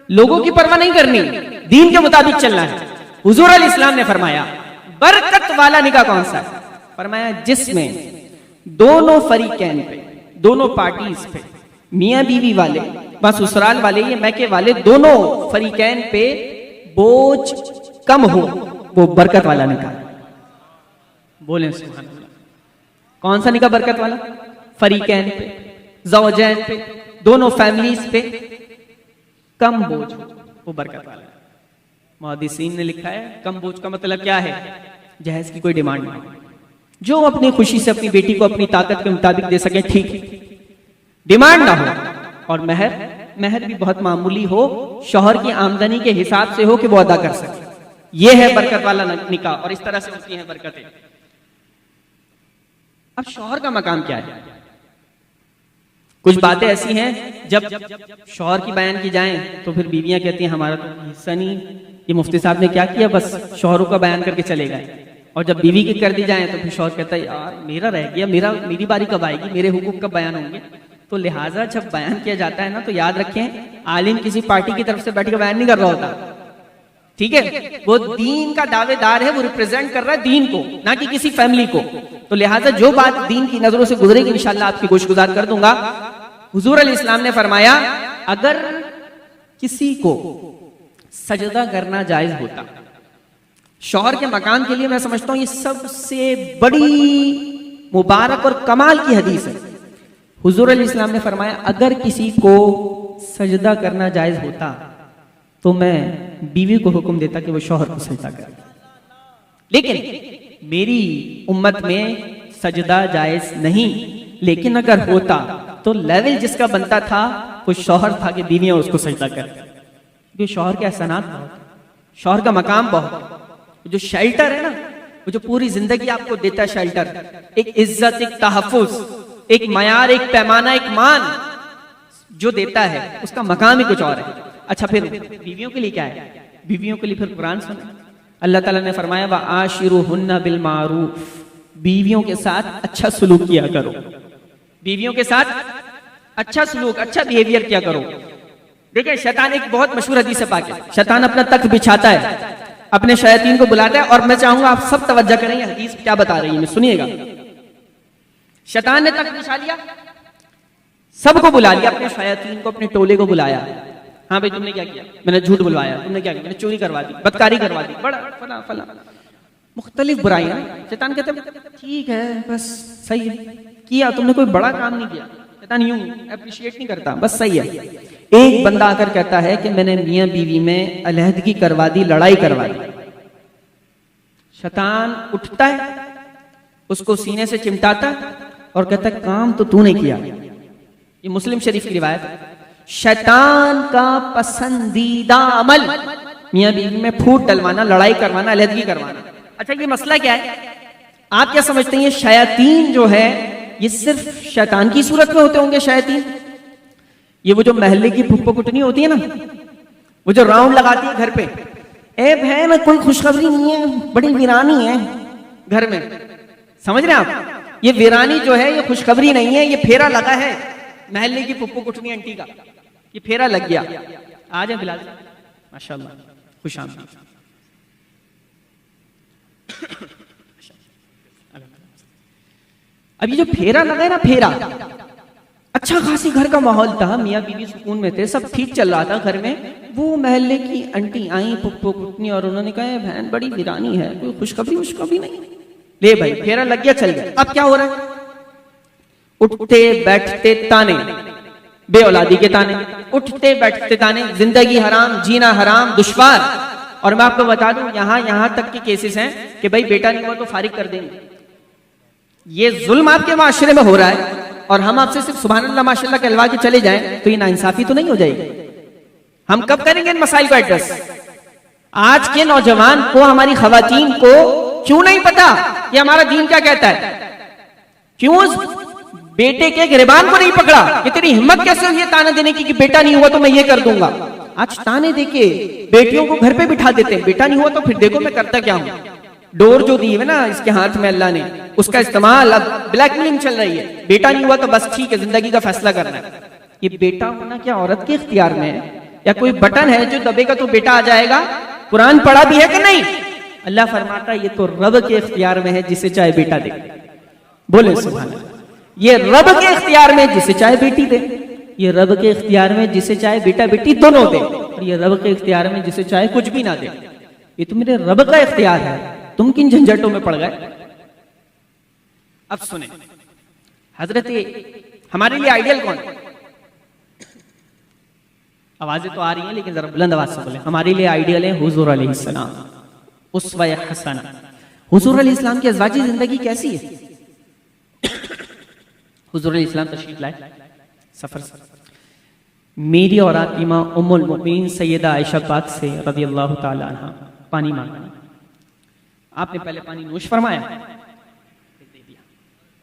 [SPEAKER 3] लोगों की परवाह नहीं करनी, दीन के मुताबिक चलना है। हुजूर अलैहि सलाम ने फरमाया बरकत वाला निकाह कौन सा है? फरमाया जिसमें दोनों फरीकैन पे, दोनों पार्टीज पे, मियां बीवी वाले व ससुराल वाले, ये मैके वाले, दोनों फरीकैन पे बोझ कम हो, वो बरकत वाला निकाह। बोले सुभान अल्लाह। कौन सा निकाह बरकत वाला? फरीकैन पे, ज़ौजैन पे, दोनों फैमिलीज पे कम बोझ, वो बरकत वाला है। मुहद्दिसीन ने लिखा है कम बोझ का मतलब क्या है? जहेज की कोई डिमांड नहीं, जो अपनी खुशी से अपनी बेटी को अपनी ताकत के मुताबिक दे सके, ठीक, डिमांड ना हो, और महर भी बहुत मामूली हो, शौहर की आमदनी के हिसाब से हो कि वो अदा कर सके। ये है बरकत वाला निकाह, और इस तरह से होती हैं बरकतें। अब शौहर का मकाम क्या है? कुछ बातें ऐसी हैं जब शौहर की बयान की जाए तो फिर बीवियां कहती हैं हमारा तो हिस्सा नहीं, ये मुफ्ती साहब ने क्या किया, बस शौहरों का बयान करके चले गए। और जब बीवी की कर दी जाए तो फिर शौहर कहता है यार मेरा रह गया, मेरी बारी कब आएगी, मेरे हुकूक कब बयान होंगे। तो लिहाजा जब बयान किया जाता है ना, तो याद रखें आलिम किसी पार्टी की तरफ से बैठ कर बयान नहीं कर रहा होता, ठीक है, वो दीन का दावेदार है, वो रिप्रेजेंट कर रहा है दीन को, ना कि किसी फैमिली को। तो लिहाजा जो बात दीन की नजरों से गुजरेगी इंशाअल्लाह आपकी गोशगुजार कर दूंगा। हुजूर अलैहि सलाम ने फरमाया अगर किसी को सजदा करना जायज होता, शौहर के मकाम के लिए मैं समझता हूं ये सबसे बड़ी मुबारक और कमाल की हदीस है। हुजूर अलैहि सलाम ने फरमाया अगर किसी को सजदा करना जायज होता तो मैं बीवी को हुक्म देता कि वो शौहर को सजदा करे, लेकिन मेरी उम्मत में सजदा जायज नहीं, लेकिन अगर होता तो लेवल जिसका बनता था वो शौहर था कि बीवियां उसको सजदा करें, क्योंकि शौहर के एहसानात बहुत, शौहर का मकाम बहुत, जो शेल्टर है ना, वो जो पूरी जिंदगी आपको देता है शेल्टर, एक इज्जत, एक तहफ्फुज, एक मयार, एक पैमाना, एक मान जो देता है, उसका मकाम ही कुछ और है। अच्छा फिर बीवियों के लिए क्या है? बीवियों के लिए फिर कुरान सुने, अल्लाह ताला ने फरमाया व आशिरुहुन्ना बिल मारूफ, बीवियों के साथ अच्छा सलूक किया करो, बीवियों के साथ अच्छा सलूक, अच्छा बिहेवियर किया करो। देखिए शैतान, एक बहुत मशहूर हदीस है पाक है, शैतान अपना तख्त बिछाता है, अपने शयातीन को बुलाता है, और मैं चाहूंगा आप सब तवज्जो करें, ये हदीस क्या बता रही है, सुनिएगा। शैतान ने तख्त बिछा लिया, सबको बुला लिया, अपने शयातीन को, अपने टोले को बुलाया। हाँ भाई तुमने क्या किया? मैंने झूठ बुलवाया। तुमने क्या किया? मैंने चोरी करवा दी, बदकारी करवा दी, बड़ा फला फला मुख्तलिफ बुराइयां। शैतान कहते ठीक है बस सही है, किया, तुमने कोई बड़ा काम नहीं किया। शैतान यूं अप्रिशिएट नहीं करता, बस सही है। एक बंदा आकर कहता है कि मैंने मियां बीवी में अलहदगी करवा दी, लड़ाई करवा दी। शैतान उठता है, उसको सीने से चिमटाता और कहता है काम तो तूने किया। ये मुस्लिम शरीफ की रिवायत है। शैतान का पसंदीदा अमल मियां बीवी में फूट डलवाना, लड़ाई करवाना, अलहदगी करवाना। अच्छा ये मसला क्या है? आप क्या समझते हैं ये शयातीन जो है ये सिर्फ शैतान की सूरत में होते होंगे? शयातीन ये वो जो महल्ले की फुप्पो कुटनी होती है ना, वो जो राउंड लगाती है घर पे, ए बहन कोई खुशखबरी नहीं है, बड़ी वीरानी है घर में। समझ रहे हैं आप? ये वीरानी जो है ये खुशखबरी नहीं है, ये फेरा लगा है महल्ले की पुप्पो कुटनी आंटी का, ये फेरा लग गया। आ जाए बिलाल, माशाल्लाह, खुश आमदीद। अब ये जो फेरा लगा है ना, फेरा, अच्छा खासी घर का माहौल था, मियाँ बीवी सुकून में थे, सब ठीक चल रहा था घर में। वो महल्ले की आंटी आई पुप्पो कुटनी और उन्होंने कहा बहन बड़ी वीरानी है, कोई खुशखबरी नहीं। ले भाई फेरा लग गया, चल गया। अब क्या हो रहा है? उठते बैठते ताने, बे औलादी के ताने, उठते बैठते ताने, जिंदगी हराम, जीना हराम, दुश्वार। और मैं आपको बता दूं यहां तक के केसेस हैं कि भाई बेटा नहीं हुआ तो फारिग कर देंगे। ये जुल्म आपके माशरे में हो रहा है और हम आपसे सिर्फ सुभान अल्लाह माशाल्लाह कहलवा के चले जाएं तो ये नाइंसाफी तो नहीं हो जाएगी? हम कब करेंगे इन मसाइल को एड्रेस? आज के नौजवान को, हमारी खवातीन को क्यों नहीं पता कि हमारा दीन क्या कहता है? क्यों बेटे के गिरबान को नहीं पकड़ा? इतनी हिम्मत कैसे हुई है ताना देने की कि बेटा नहीं हुआ तो मैं ये कर दूंगा? आज ताने देके बेटियों को घर पे बिठा देते हैं, बेटा नहीं हुआ तो फिर देखो मैं करता क्या हूं। डोर जो दी है ना इसके हाथ में अल्लाह ने, उसका इस्तेमाल, अब ब्लैकमेलिंग चल रही है। बेटा नहीं हुआ तो बस ठीक है, जिंदगी का फैसला करना है। ये बेटा होना क्या औरत के इख्तियार में है या कोई बटन है जो दबेगा तो बेटा आ जाएगा? कुरान पढ़ा भी है कि नहीं? अल्लाह फरमाता है ये तो रब के इख्तियार में है, जिसे चाहे बेटा दे। बोले सुभान अल्लाह। ये रब के इख्तियार में जिसे चाहे बेटी दे, ये रब के इख्तियार में जिसे चाहे बेटा बेटी दोनों दे, और ये रब के इख्तियार में जिसे चाहे कुछ भी ना दे। ये तो मेरे रब का इख्तियार है, तुम किन झंझटों में पड़ गए? अब सुने, हजरत हमारे लिए आइडियल कौन? आवाजें तो आ रही हैं लेकिन जरा बुलंद आवाज से बोले। हमारे लिए आइडियल है हुजूर अलैहिस्सलाम, उस्वा हसना। हुजूर अलैहिस्सलाम की अज़वाजी जिंदगी कैसी है? हुजूर अलैहिस्सलाम तशरीफ लाए सफर से, मेरी और आपकी मां उम्मुल मुमिनीन सैयदा आयशा पाक से रज़ियल्लाहु ताला अन्हा पानी मांगा। आपने पहले पानी नोश फरमाया,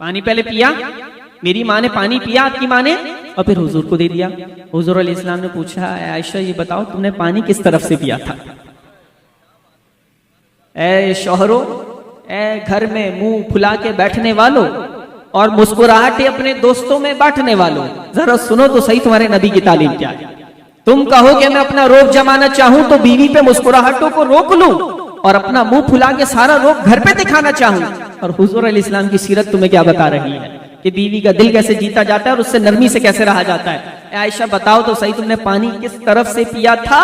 [SPEAKER 3] पानी पहले पिया, मेरी माँ ने पानी पिया आपकी माँ ने, और फिर हुजूर को दे दिया। हुजूर अलैहिस्सलाम ने पूछा आयशा ये बताओ तुमने पानी किस तरफ से पिया था? ए शौहरों, ए घर में मुंह फुला के बैठने वालों और मुस्कुराहटें अपने दोस्तों में बांटने वालों, जरा सुनो तो सही तुम्हारे नबी की तालीम क्या है। तुम कहो कि मैं अपना रोब जमाना चाहूं तो बीवी पे मुस्कुराहटों को रोक लूं और अपना मुंह फुला के सारा रोब घर पे दिखाना चाहूं, और हुजूर अलैहिस्सलाम की सीरत तुम्हें क्या बता रही है कि बीवी का दिल कैसे जीता जाता है और उससे नरमी से कैसे रहा जाता है। आयशा बताओ तो सही तुमने पानी किस तरफ से पिया था?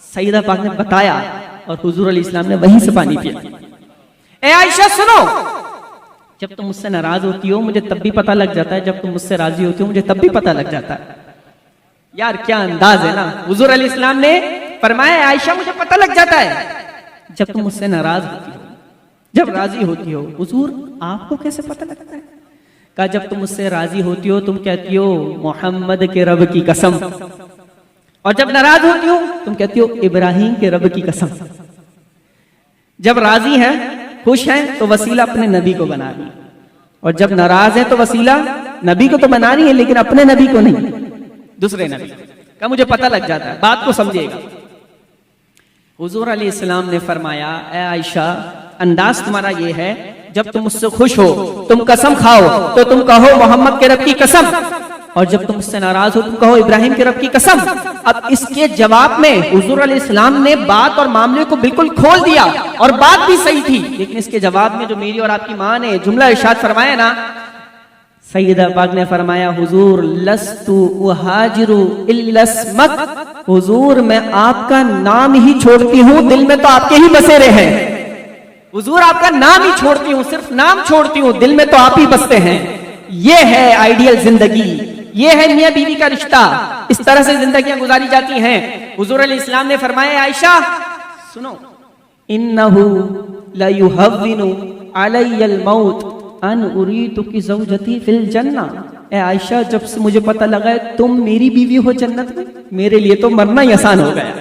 [SPEAKER 3] सईदा पाक ने बताया और हुजूर अलैहिस्सलाम ने वहीं से पानी पिया। ए आयशा सुनो, जब तुम मुझसे नाराज होती हो मुझे तब भी पता लग जाता है, जब तुम मुझसे राजी होती हो मुझे तब भी पता लग जाता है। यार क्या अंदाज है ना। हुजूर अलैहिस्सलाम ने फरमाया आयशा मुझे पता लग जाता है जब तुम मुझसे नाराज होती हो, जब राजी होती हो। हुजूर आपको कैसे पता लगता है? कहा जब तुम मुझसे राजी होती हो तुम कहती हो मोहम्मद के रब की कसम, और जब नाराज होती हो तुम कहती हो इब्राहिम के रब की कसम। जब राजी है खुश है तो वसीला अपने नबी को बना रही, और जब नाराज है तो वसीला नबी को तो बना रही है लेकिन अपने नबी को नहीं, दूसरे नबी का। मुझे पता लग जाता है, बात को समझिएगा। हुजूर अलैहिस्सलाम ने फरमाया, ए आयशा, अंदाज तुम्हारा ये है, जब तुम मुझसे खुश हो, तुम कसम खाओ तो तुम कहो मोहम्मद के रब की कसम, और जब तुम मुझसे नाराज हो तुम कहो इब्राहिम के रब की कसम। अब इसके जवाब में हुजूर अलैहिस्सलाम ने बात और मामले को बिल्कुल खोल दिया, और बात भी सही थी, लेकिन इसके जवाब में जो मेरी और आपकी माँ ने जुमला इरशाद फरमाया ना, सैयदा पाक ने फरमाया, हुजूर लस्तु उहाजिरु इल्ला स्मक, हुजूर मैं आपका नाम ही छोड़ती हूँ, दिल में तो आपके ही बसेरे हैं। हुजूर आपका नाम ही छोड़ती हूँ, सिर्फ नाम छोड़ती हूँ, दिल में तो आप ही बसते हैं। ये है आइडियल जिंदगी, ये है मियां बीवी का रिश्ता, इस तरह से जिंदगियां गुजारी जाती हैं। हुजूर अलैहिस्सलाम ने फरमाया, आयशा सुनो, इन्नहु ला युहव्विनु अलैयल मौत अन उरीतु की ज़ौजती फिल जन्ना। ए आयशा, जब से मुझे पता लगा है तुम मेरी बीवी हो जन्नत में, मेरे लिए तो मरना ही आसान हो गया।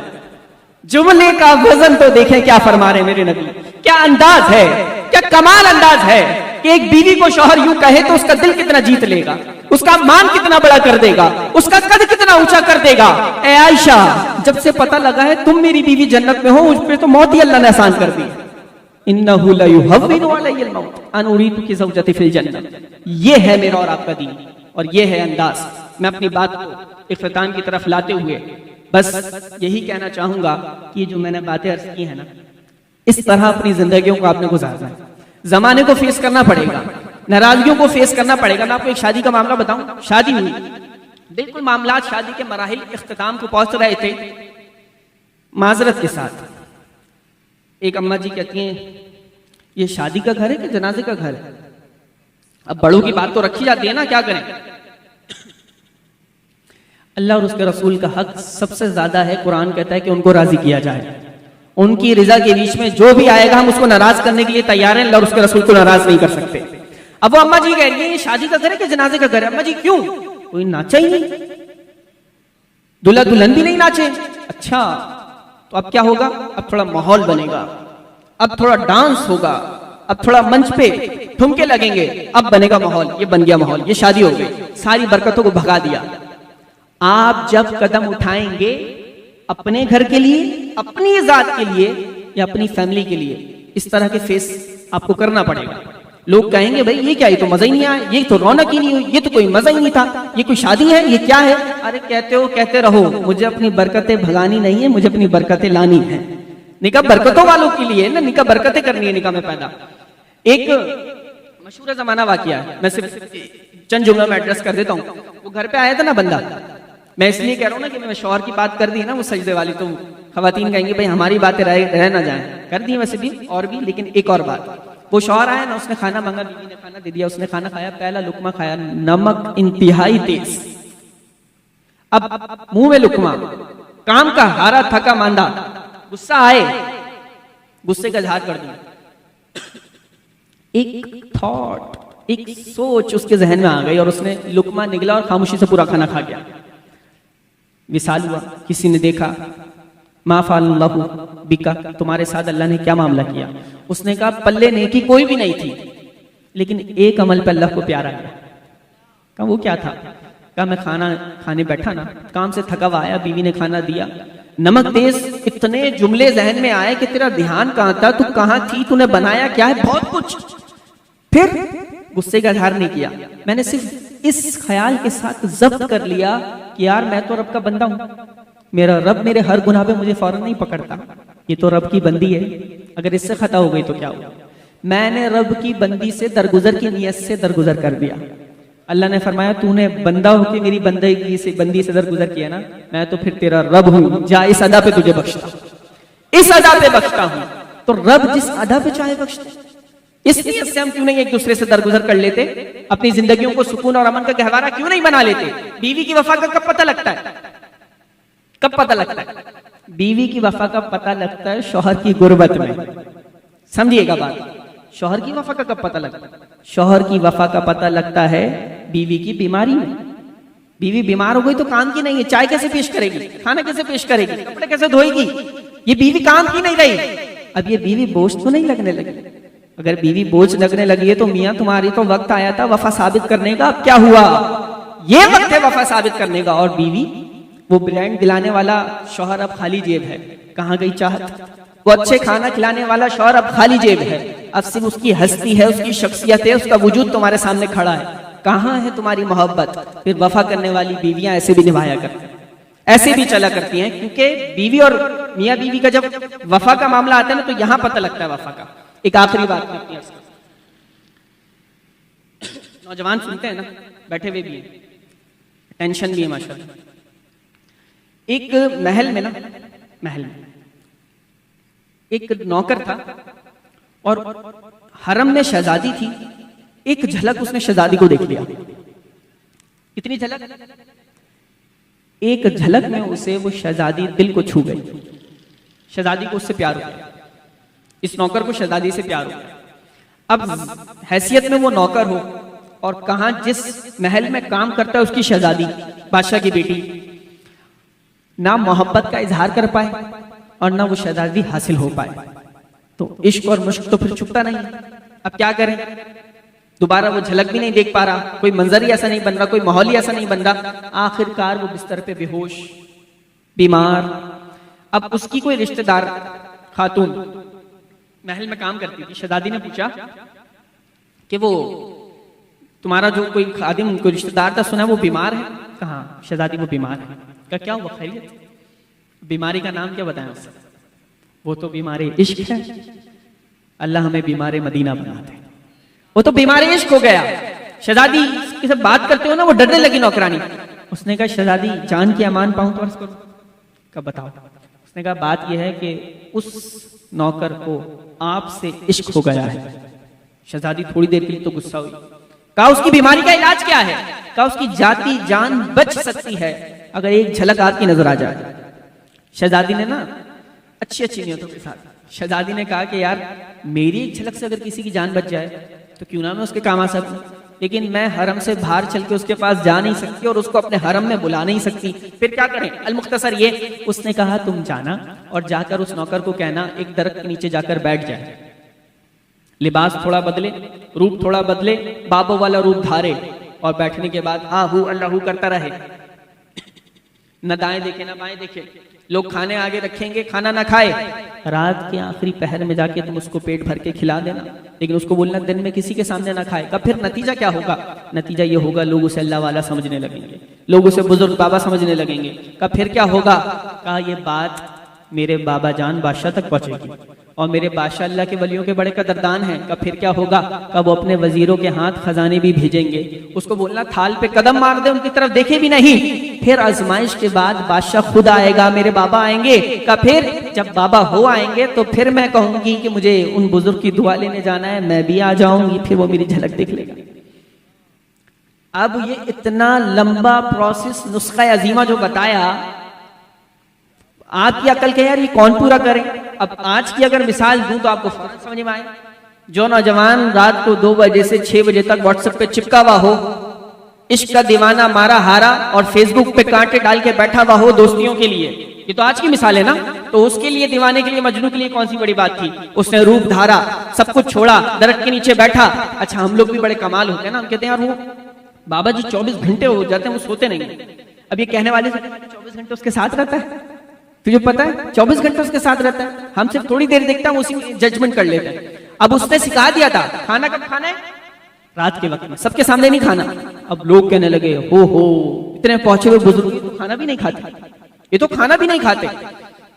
[SPEAKER 3] जुमले का वजन तो देखें क्या फरमा रहे मेरे नबी, क्या अंदाज है, क्या कमाल अंदाज है कि एक बीवी को शौहर यूं कहे तो उसका दिल कितना जीत लेगा, उसका मान कितना बड़ा कर देगा, उसका कद कितना ऊंचा कर देगा। ए आयशा, जब से पता लगा है तुम मेरी बीवी जन्नत में हो, उस पे तो मौत ही अल्लाह ने आसान कर दी। इन्नहु ला युहव्विनु अलैयल मौत अन उरीतु की ज़ौजती फिल जन्नह। ये है मेरा और आपका दीन, और ये है अंदाज। मैं अपनी बात को इख्तिताम की तरफ लाते हुए बस यही कहना चाहूंगा कि जो मैंने बातें अर्ज की है ना, इस तरह अपनी जिंदगियों को आपने गुजारना है। जमाने को फेस करना पड़ेगा, नाराजगियों को फेस करना पड़ेगा। मैं आपको एक शादी का मामला बताऊं, शादी हुई, बिल्कुल मामलात शादी के मराहिल इख्तिताम को पहुंच रहे थे, माजरत के साथ एक अम्मा जी कहती हैं, ये शादी का घर है कि जनाजे का घर है? अब बड़ों की बात तो रखी जाती है ना, क्या करें। अल्लाह और उसके रसूल का हक सबसे ज्यादा है, कुरान कहता है कि उनको राजी किया जाए, उनकी रिजा के बीच में जो भी आएगा हम उसको नाराज करने के लिए तैयार हैं, अल्लाह और उसके रसूल को नाराज नहीं कर सकते। अब वो अम्मा जी कह रही है, ये शादी का घर है कि जनाजे का घर है? अम्मा जी क्यों? कोई नाचा ही नहीं, दूल्हा दुल्हन भी नहीं नाचे। अच्छा, तो अब क्या होगा? अब थोड़ा माहौल बनेगा, अब थोड़ा डांस होगा, अब थोड़ा मंच पे ठुमके लगेंगे, अब बनेगा माहौल। ये बन गया माहौल, ये शादी हो गई, सारी बरकतों को भगा दिया। आप जब कदम उठाएंगे अपने घर के लिए, अपनी जात के लिए या अपनी फैमिली के लिए, इस तरह के फेस आपको करना पड़ेगा। लोग कहेंगे भाई ये क्या, ये तो मजा ही नहीं आया, ये तो रौनक ही नहीं हुई, ये तो कोई मजा ही नहीं था, ये कोई शादी है, ये क्या है? अरे कहते हो कहते रहो, मुझे अपनी बरकतें भगानी नहीं है, मुझे अपनी बरकतें लानी है। निकाह बरकतों वालों के लिए ना, निकाह बरकतें करनी है निकाह में पैदा। एक मशहूर जमाना वाकया है, मैं सिर्फ चंद जुमलों में एड्रेस कर देता हूँ। वो घर पे आया था ना बंदा, मैं इसलिए कह रहा हूँ ना कि मैं शौहर की बात कर दी ना, वो सजदे वाली, तो खवातीन कहेंगे भाई हमारी बातें रह ना जाए, कर दी वैसे भी और भी, लेकिन एक और बात। वो शौहर आया ना, उसने खाना मांगा, बीवी ने खाना दे दिया, उसने खाना खाया, पहला लुकमा खाया, नमक इंतहाई तेज। अब मुंह में लुकमा, काम का हारा थका मांदा, गुस्सा आए, गुस्से का इजहार कर दिया। एक थॉट, एक सोच उसके जहन में आ गई और उसने लुकमा निगला और खामोशी से पूरा खाना खा गया। विसाल हुआ, किसी ने देखा, मा फ़अलल्लाहु बिका, तुम्हारे साथ अल्लाह ने क्या मामला किया? उसने कहा पल्ले नेकी कोई भी नहीं थी, लेकिन एक अमल पे अल्लाह को प्यारा है। कहा वो क्या था? कहा मैं खाना खाने बैठा ना, काम से थका हुआ आया, बीवी ने खाना दिया, नमक तेज, इतने जुमले जहन में आए कि तेरा ध्यान कहाँ था, तू कहाँ थी, तूने बनाया क्या है, बहुत कुछ। फिर गुस्से का इजहार नहीं किया, मैंने सिर्फ इस ख्याल के साथ जब्त कर लिया कि यार मैं तो रब का बंदा हूं, मेरा रब मेरे हर गुनाह पे मुझे फौरन नहीं पकड़ता, ये तो रब की बंदी है, अगर इससे खता हो गई तो क्या होगा। मैंने रब की बंदी से दरगुजर की नियत से दरगुजर कर दिया। अल्लाह ने फरमाया तूने बंदा होकर मेरी बंदगी से बंदी से दरगुजर किया ना, मैं तो फिर तेरा रब हूं, जा इस अदा पे तुझे बख्शता, इस अदा पे बख्शता हूं। तो रब जिस अदा पे चाहे बख्शते, इस नियत से हम क्यों नहीं एक दूसरे से दरगुजर कर लेते, अपनी जिंदगियों को सुकून और अमन का गहवारा क्यों नहीं बना लेते। बीवी की वफा का कब पता लगता है? कब पता लगता है? बीवी की वफा का पता लगता है शौहर की गुर्बत में। समझिएगा बात, शौहर की वफा का कब पता लगता है? शौहर की वफा का पता लगता है बीवी की बीमारी में। बीवी बीमार हो गई तो काम की नहीं है, चाय कैसे पेश करेगी, खाना कैसे पेश करेगी, कपड़े कैसे धोएगी, ये बीवी काम की नहीं रही। अब ये बीवी बोझ तो नहीं लगने लगी। अगर बीवी बोझ लगने लगी है तो मियां तुम्हारी तो वक्त आया था वफा साबित करने का, अब क्या हुआ, ये वक्त है वफा साबित करने का। और बीवी वो ब्रांड दिलाने वाला शौहर अब खाली जेब है, कहाँ गई चाहत? वो अच्छे खाना खिलाने वाला शौहर अब खाली जेब है, अब सिर्फ उसकी हस्ती है, उसकी शख्सियत है, उसका वजूद तुम्हारे सामने खड़ा है। कहाँ है तुम्हारी मोहब्बत? फिर वफा करने वाली बीवियां ऐसे भी निभाया करती हैं, ऐसे भी चला करती हैं, क्योंकि बीवी और मियाँ बीवी का जब वफा का मामला आता है ना, तो यहां पता लगता है वफा का। एक आखिरी बात करती है, नौजवान सुनते हैं ना, बैठे हुए भी हैं, टेंशन भी है माशाल्लाह। एक महल में एक नौकर था और हरम में शहजादी थी। एक झलक उसने शहजादी को देख लिया। कितनी झलक? एक झलक में उसे वो शहजादी दिल को छू गई। शहजादी को उससे प्यार हो गया, इस नौकर को शहजादी से प्यार हो गया। अब हैसियत में वो नौकर हो और कहां जिस महल में काम करता है उसकी शहजादी, बादशाह की बेटी, ना मोहब्बत का इजहार कर पाए और ना वो शहजादी हासिल हो पाए, तो इश्क और मुश्क तो फिर छुपता नहीं। अब क्या करें? दोबारा वो झलक भी नहीं देख पा रहा, कोई मंजर ही ऐसा नहीं बन रहा, कोई माहौल ही ऐसा नहीं बन रहा। आखिरकार वो बिस्तर पे बेहोश, बीमार। अब उसकी कोई रिश्तेदार खातून महल में काम करती थी। शहजादी ने पूछा कि वो तुम्हारा जो कोई खादिम, कोई रिश्तेदार था, सुना वो बीमार है। कहा? शहजादी वो बीमार है। क्या हुआ? खैरियत? बीमारी का नाम क्या बताएं उससे? वो तो बीमारी इश्क है। अल्लाह हमें बीमारी मदीना बना दे। वो तो बीमारी इश्क हो गया। शहजादी की सब बात करते हो ना, वो डरने लगी नौकरानी। उसने कहा शहजादी जान की अमान पाऊं तो अर्ज करो। कब बताओ? उसने कहा बात यह है कि उस नौकर को आपसे इश्क हो गया है। शहजादी थोड़ी देर के लिए तो गुस्सा हुई। कहा उसकी बीमारी का इलाज क्या है? कहा उसकी जाती जान बच सकती है अगर एक झलक आपकी नजर आ जाए। शहजादी ने ना अच्छी अच्छी नियतों के साथ, शहजादी ने कहा कि यार मेरी एक झलक से अगर किसी की जान बच जाए तो क्यों ना मैं उसके काम आ सकूं, लेकिन मैं हरम से बाहर चल के उसके पास जा नहीं सकती और उसको अपने हरम में बुला नहीं सकती। फिर क्या करें? अलमुख्तसर ये, उसने कहा तुम जाना और जाकर उस नौकर को कहना एक दरख्त के नीचे जाकर बैठ जाए, लिबास थोड़ा बदले, रूप थोड़ा बदले, बाबो वाला रूप धारे और बैठने के बाद आहू अल्लाहू करता रहे। न दाएं देखे न बाएं देखे। लोग खाने आगे रखेंगे, खाना ना खाए, रात के आखिरी पहर में जाके तुम उसको पेट भर के खिला देना, लेकिन उसको बोलना दिन में किसी के सामने ना खाए। कब? फिर नतीजा क्या होगा? नतीजा ये होगा लोग उसे अल्लाह वाला समझने लगेंगे, लोग उसे बुजुर्ग बाबा समझने लगेंगे। कब? फिर क्या होगा? कहा ये बात मेरे बाबा जान बादशाह तक पहुंचेगी और मेरे बादशाह अल्लाह के वलियों के बड़े कदरदान हैं। कब? फिर क्या होगा? कब वो अपने वजीरों के हाथ खजाने भी भेजेंगे। उसको बोलना थाल पे कदम मार दे, उनकी तरफ देखे भी नहीं। फिर आजमाइश के बाद बादशाह खुद आएगा, मेरे बाबा आएंगे। कब? फिर जब बाबा हो आएंगे तो फिर मैं कहूंगी कि मुझे उन बुजुर्ग की दुआ लेने जाना है, मैं भी आ जाऊंगी, फिर वो मेरी झलक देख लेगा। अब ये इतना लंबा प्रोसेस, नुस्खा अजीमा जो बताया, आपकी अकल के यार ये कौन पूरा करे? अब आज की अगर मिसाल दूं तो आपको फौरन समझ में आए। जो नौजवान रात को 2 बजे से 6 बजे तक व्हाट्सएप पे चिपका हुआ हो, इश्क का दीवाना मारा हारा और फेसबुक पे कांटे डाल के बैठा हुआ हो दोस्तियों के लिए, ये तो आज की मिसाल है ना। तो उसके लिए, दीवाने के लिए, मजनू के लिए कौन सी बड़ी बात थी? उसने रूप धारा, सब कुछ छोड़ा, दरख्त के नीचे बैठा। अच्छा हम लोग भी बड़े कमाल होते हैं ना, हम कहते हैं यार वो बाबा जी 24 घंटे हो जाते हैं वो सोते नहीं। अब ये कहने वाले से 24 घंटे उसके साथ रहता है, तुझे पता है 24 घंटे उसके साथ रहता है। हम सिर्फ थोड़ी देर देखता है, उसी में जजमेंट कर लेते हैं। अब उसने सिखा दिया था खाना कब खाना है? रात के वक्त में, सबके सामने नहीं खाना। अब लोग कहने लगे हो इतने पहुंचे हुए बुजुर्ग तो खाना भी नहीं खाते, ये तो खाना भी नहीं खाते।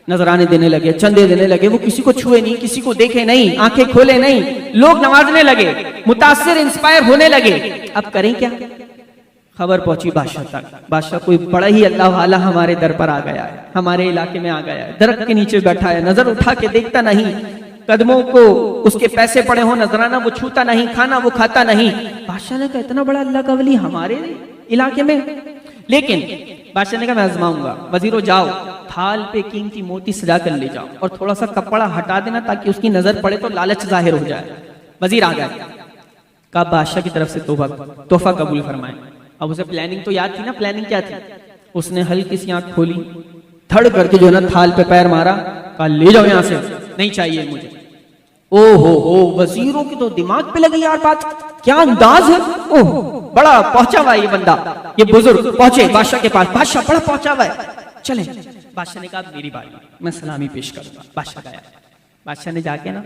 [SPEAKER 3] नजराने देने लगे, चंदे देने लगे, वो किसी को छुए नहीं, किसी को देखे नहीं, आंखें खोले नहीं। लोग नवाजने लगे, मुतासिर इंस्पायर होने लगे। अब करें क्या? खबर पहुंची बादशाह तक। बादशाह कोई बड़ा ही अल्लाह वाला हमारे दर पर आ गया है, हमारे इलाके में आ गया है, दरख्त के नीचे बैठा है, नजर उठा के देखता नहीं, कदमों को उसके पैसे पड़े हो, नजराना वो छूता नहीं, खाना वो खाता नहीं। बादशाह ने कहा इतना बड़ा अल्लाह का वली हमारे इलाके में। लेकिन बादशाह ने कहा मैं आजमाऊंगा। वजीरों जाओ, थाल पे कीमती मोती सजा कर ले जाओ और थोड़ा सा कपड़ा हटा देना ताकि उसकी नजर पड़े तो लालच जाहिर हो जाए। वजीर आ गए। कहा बादशाह की तरफ से तोहफा कबूल फरमाए। अब उसे प्लानिंग तो याद थी ना, प्लानिंग क्या थी? उसने हल्की सी आंख खोली, धड़ करके जो है ना थाल पे पैर मारा, कहा ले जाओ यहां से, नहीं चाहिए मुझे। ओ वजीरों की तो दिमाग पे लगी यार बात, क्या अंदाज है। ओह बड़ा पहुंचा हुआ ये बंदा, ये बुजुर्ग पहुंचे बादशाह के पास। बादशाह बड़ा पहुंचा हुआ है, चले बादशाह ने कहा मेरी बारी, मैं सलामी पेश करूंगा। बादशाह गया, बादशाह ने जाके ना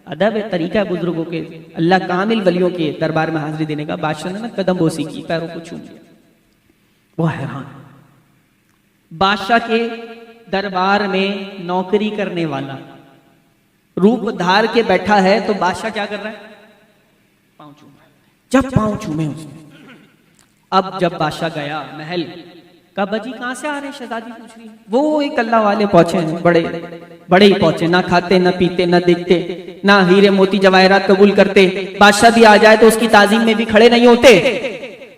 [SPEAKER 3] अदब तरीका है बुजुर्गों के, अल्लाह कामिल वलियों के दरबार में हाजिरी देने का। बादशाह ने ना कदम बोसी की, पैरों को चूम लिया। वो हैरान, बादशाह के दरबार में नौकरी करने वाला रूप धार के बैठा है, तो बादशाह क्या कर रहा है? पांव चूम रहा है। जब पांव चूमे उसने, अब जब बादशाह गया महल, कहा बाजी कहां से आ रहे हैं? शहजादी पूछ रही है। वो एक अल्लाह वाले पहुंचे हैं, बड़े बड़े ही पहुंचे, ना खाते ना पीते ना देखते, ना हीरे मोती जवाहरात कबूल करते। बादशाह भी आ जाए तो उसकी ताजीम में भी खड़े नहीं होते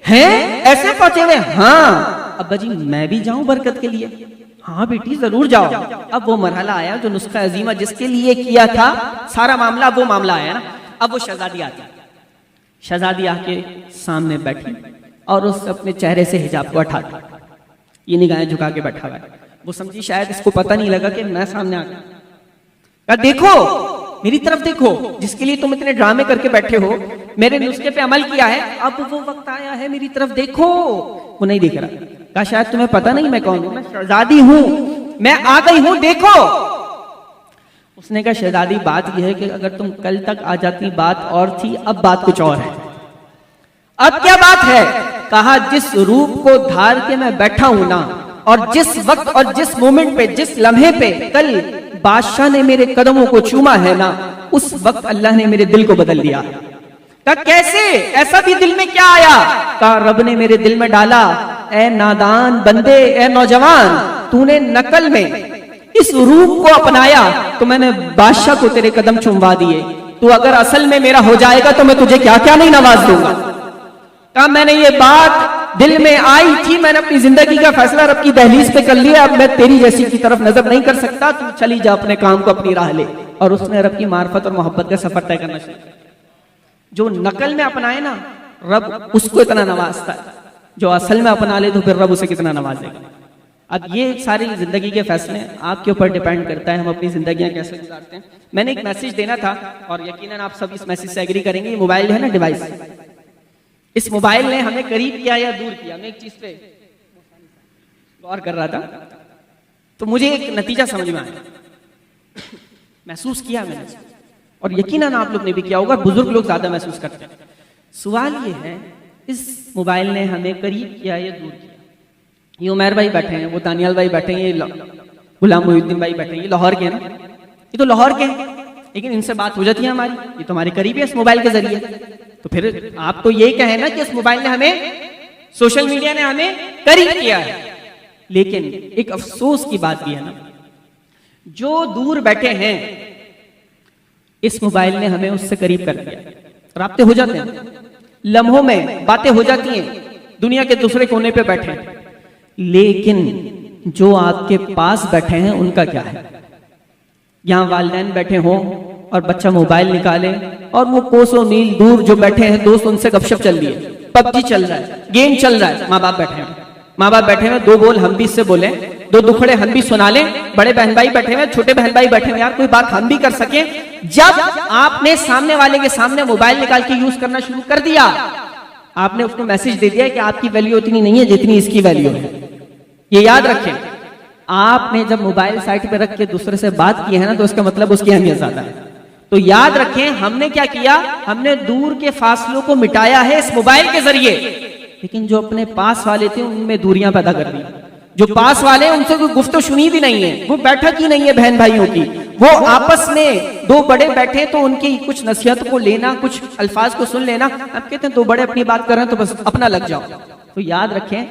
[SPEAKER 3] हैं, ऐसे पहुंचे हुए। हाँ अब बाजी मैं भी जाऊं बरकत के लिए? हाँ बेटी जरूर जाओ। अब वो मरहला आया जो नुस्खा अजीमा जिसके लिए किया था सारा मामला, वो मामला आया ना। अब वो शहजादी आती, शहजादी आके सामने बैठी और उस अपने चेहरे से हिजाब को हटा दिया, ये निगाहें झुका के बैठा हुआ है। वो समझी शायद इसको पता नहीं लगा कि मैं सामने आ गया। कहा देखो मेरी तरफ देखो, जिसके लिए तुम इतने ड्रामे करके बैठे हो, मेरे नुस्खे पे अमल किया है, अब वो वक्त आया है मेरी तरफ देखो। वो नहीं देख रहा। कहा शायद तुम्हें पता नहीं मैं कौन हूं, मैं शहजादी हूं, मैं आ गई हूं, देखो। उसने कहा शहजादी बात यह है कि अगर तुम कल तक आ जाती बात और थी, अब बात कुछ और है। अब क्या बात है? कहा जिस रूप को धार के मैं बैठा हूं ना, और जिस वक्त और जिस मोमेंट पे, जिस लम्हे पे कल बादशाह ने मेरे कदमों को चूमा है ना, उस वक्त अल्लाह ने मेरे दिल को बदल दिया। कहा कैसे? ऐसा भी दिल में क्या आया? कहा रब ने मेरे दिल में डाला, ए नादान बंदे, ए नौजवान, तूने नकल में इस रूप को अपनाया तो मैंने बादशाह को तेरे कदम चुमवा दिए। तू अगर असल में मेरा हो जाएगा तो मैं तुझे क्या क्या नहीं नवाज दूंगा। कहा मैंने ये बात दिल में आई थी, मैंने अपनी जिंदगी का फैसला रब की दहलीज पे कर लिया, अब मैं तेरी जैसी की तरफ नजर नहीं कर सकता, तू चली जा अपने काम को, अपनी राह ले। और उसने रब की मार्फत और मोहब्बत का सफर तय करना शुरू किया। जो नकल में अपनाए ना, रब उसको इतना नवाजता है, जो असल में अपना ले तो फिर रब उसे कितना नवाजेगा। अब ये सारी जिंदगी के फैसले आपके ऊपर डिपेंड करता है, हम अपनी जिंदगियां कैसे गुजारते हैं। मैंने एक मैसेज देना था और यकीनन आप सब इस मैसेज से एग्री करेंगे। ये मोबाइल है ना, डिवाइस, इस मोबाइल ने हमें करीब किया या दूर किया। मैं एक चीज पे गौर कर रहा था तो मुझे एक नतीजा समझ में आया, महसूस किया मैंने, और यकीनन आप लोग ने भी किया होगा, बुजुर्ग लोग ज्यादा महसूस करते हैं। सवाल ये है, इस मोबाइल ने हमें करीब किया या दूर किया? ये उमर भाई बैठे हैं, वो दानियाल भाई बैठे हैं, ये गुलाम मोहिउद्दीन भाई बैठे हैं, ये लाहौर के हैं ना, ये तो लाहौर के हैं, लेकिन इनसे बात हो जाती है हमारी, ये तो हमारे करीब है इस मोबाइल के जरिए। तो फिर आप तो ये कहें ना कि इस मोबाइल ने हमें, सोशल मीडिया ने हमें करीब किया है। लेकिन एक अफसोस की बात भी है ना, जो दूर बैठे हैं इस मोबाइल ने हमें उससे करीब कर दिया। राब्ते हो जाते हैं, लम्हों में बातें हो जाती हैं, दुनिया के दूसरे कोने पे बैठे हैं, लेकिन जो आपके पास बैठे हैं उनका क्या है? यहां वालिदैन बैठे हों और बच्चा मोबाइल निकाले और वो कोसों मील दूर जो बैठे हैं दोस्त, उनसे गपशप चल रही है, पबजी चल रहा है, गेम चल रहा है, माँ बाप बैठे हैं, माँ बाप बैठे हैं, दो बोल हम भी इससे बोले, दो दुखड़े हम भी सुना लें, बड़े बहन भाई बैठे हुए, छोटे बहन भाई बैठे हुए, यार कोई बात हम भी कर सके। जब आपने सामने वाले के सामने मोबाइल निकाल के यूज करना शुरू कर दिया, आपने उसको मैसेज दे दिया कि आपकी वैल्यू उतनी नहीं है जितनी इसकी वैल्यू है। ये याद रखें, आपने जब मोबाइल साइड पे रख के दूसरे से बात की है ना, तो इसका मतलब उसकी अहमियत ज्यादा है। तो याद रखें, हमने क्या किया, हमने दूर के फासलों को मिटाया है इस मोबाइल के जरिए, लेकिन जो अपने पास वाले थे उनमें दूरियां पैदा कर दी। जो पास वाले उनसे कोई गुफ्तगू सुनी भी नहीं है, वो बैठक ही नहीं है बहन भाइयों की, वो आपस में दो बड़े बैठे तो उनकी कुछ नसीहत को लेना, कुछ अल्फाज को सुन लेना। अब कहते हैं दो बड़े अपनी बात कर रहे हैं तो बस अपना लग जाओ। तो याद रखें,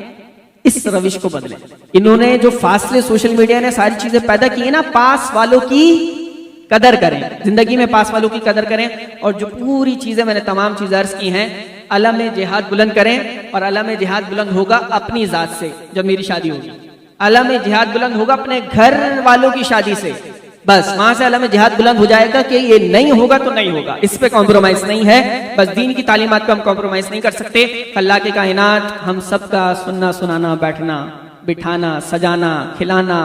[SPEAKER 3] इस रविश को बदलें। इन्होंने जो फासले सोशल मीडिया ने सारी चीजें पैदा की है ना, पास वालों की कदर करें, जिंदगी में पास वालों की कदर करें। और जो पूरी चीजें मैंने तमाम चीजें अर्ज की हैं, अलम जिहाद बुलंद करें, और अलम जिहाद बुलंद होगा अपनी जात से। जब मेरी शादी होगी, अलम जिहाद बुलंद होगा अपने घर वालों की शादी से, बस वहां से अलम जिहाद बुलंद हो जाएगा कि ये नहीं होगा तो नहीं होगा, इस पे कॉम्प्रोमाइज नहीं है। बस दीन की तालीमात पे हम कॉम्प्रोमाइज नहीं कर सकते। अल्लाह के कायनात हम सबका सुनना, सुनाना, बैठना, बिठाना, सजाना, खिलाना,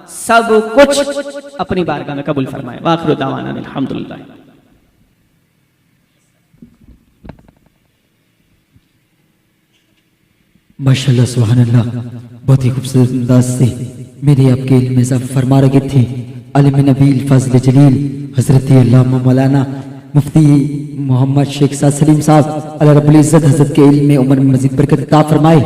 [SPEAKER 3] सब कुछ अपनी बारगाह में कबूल फरमाए। वाखिर दावाना अल्हम्दुलिल्लाह।
[SPEAKER 1] माशाअल्लाह, सुभान अल्लाह। बहुत ही खूबसूरत अंदाज से मेरे आपके इल्म में इजाफा फरमा रहे थे। आलिम नबील फजल जलील हजरत अल्लामा मौलाना मुफ्ती मोहम्मद शेख साद सलीम साहब अल्लाह रब्बुल इज्जत हजरत के इल्म में उम्र में मजीद बरकत अता फरमाए।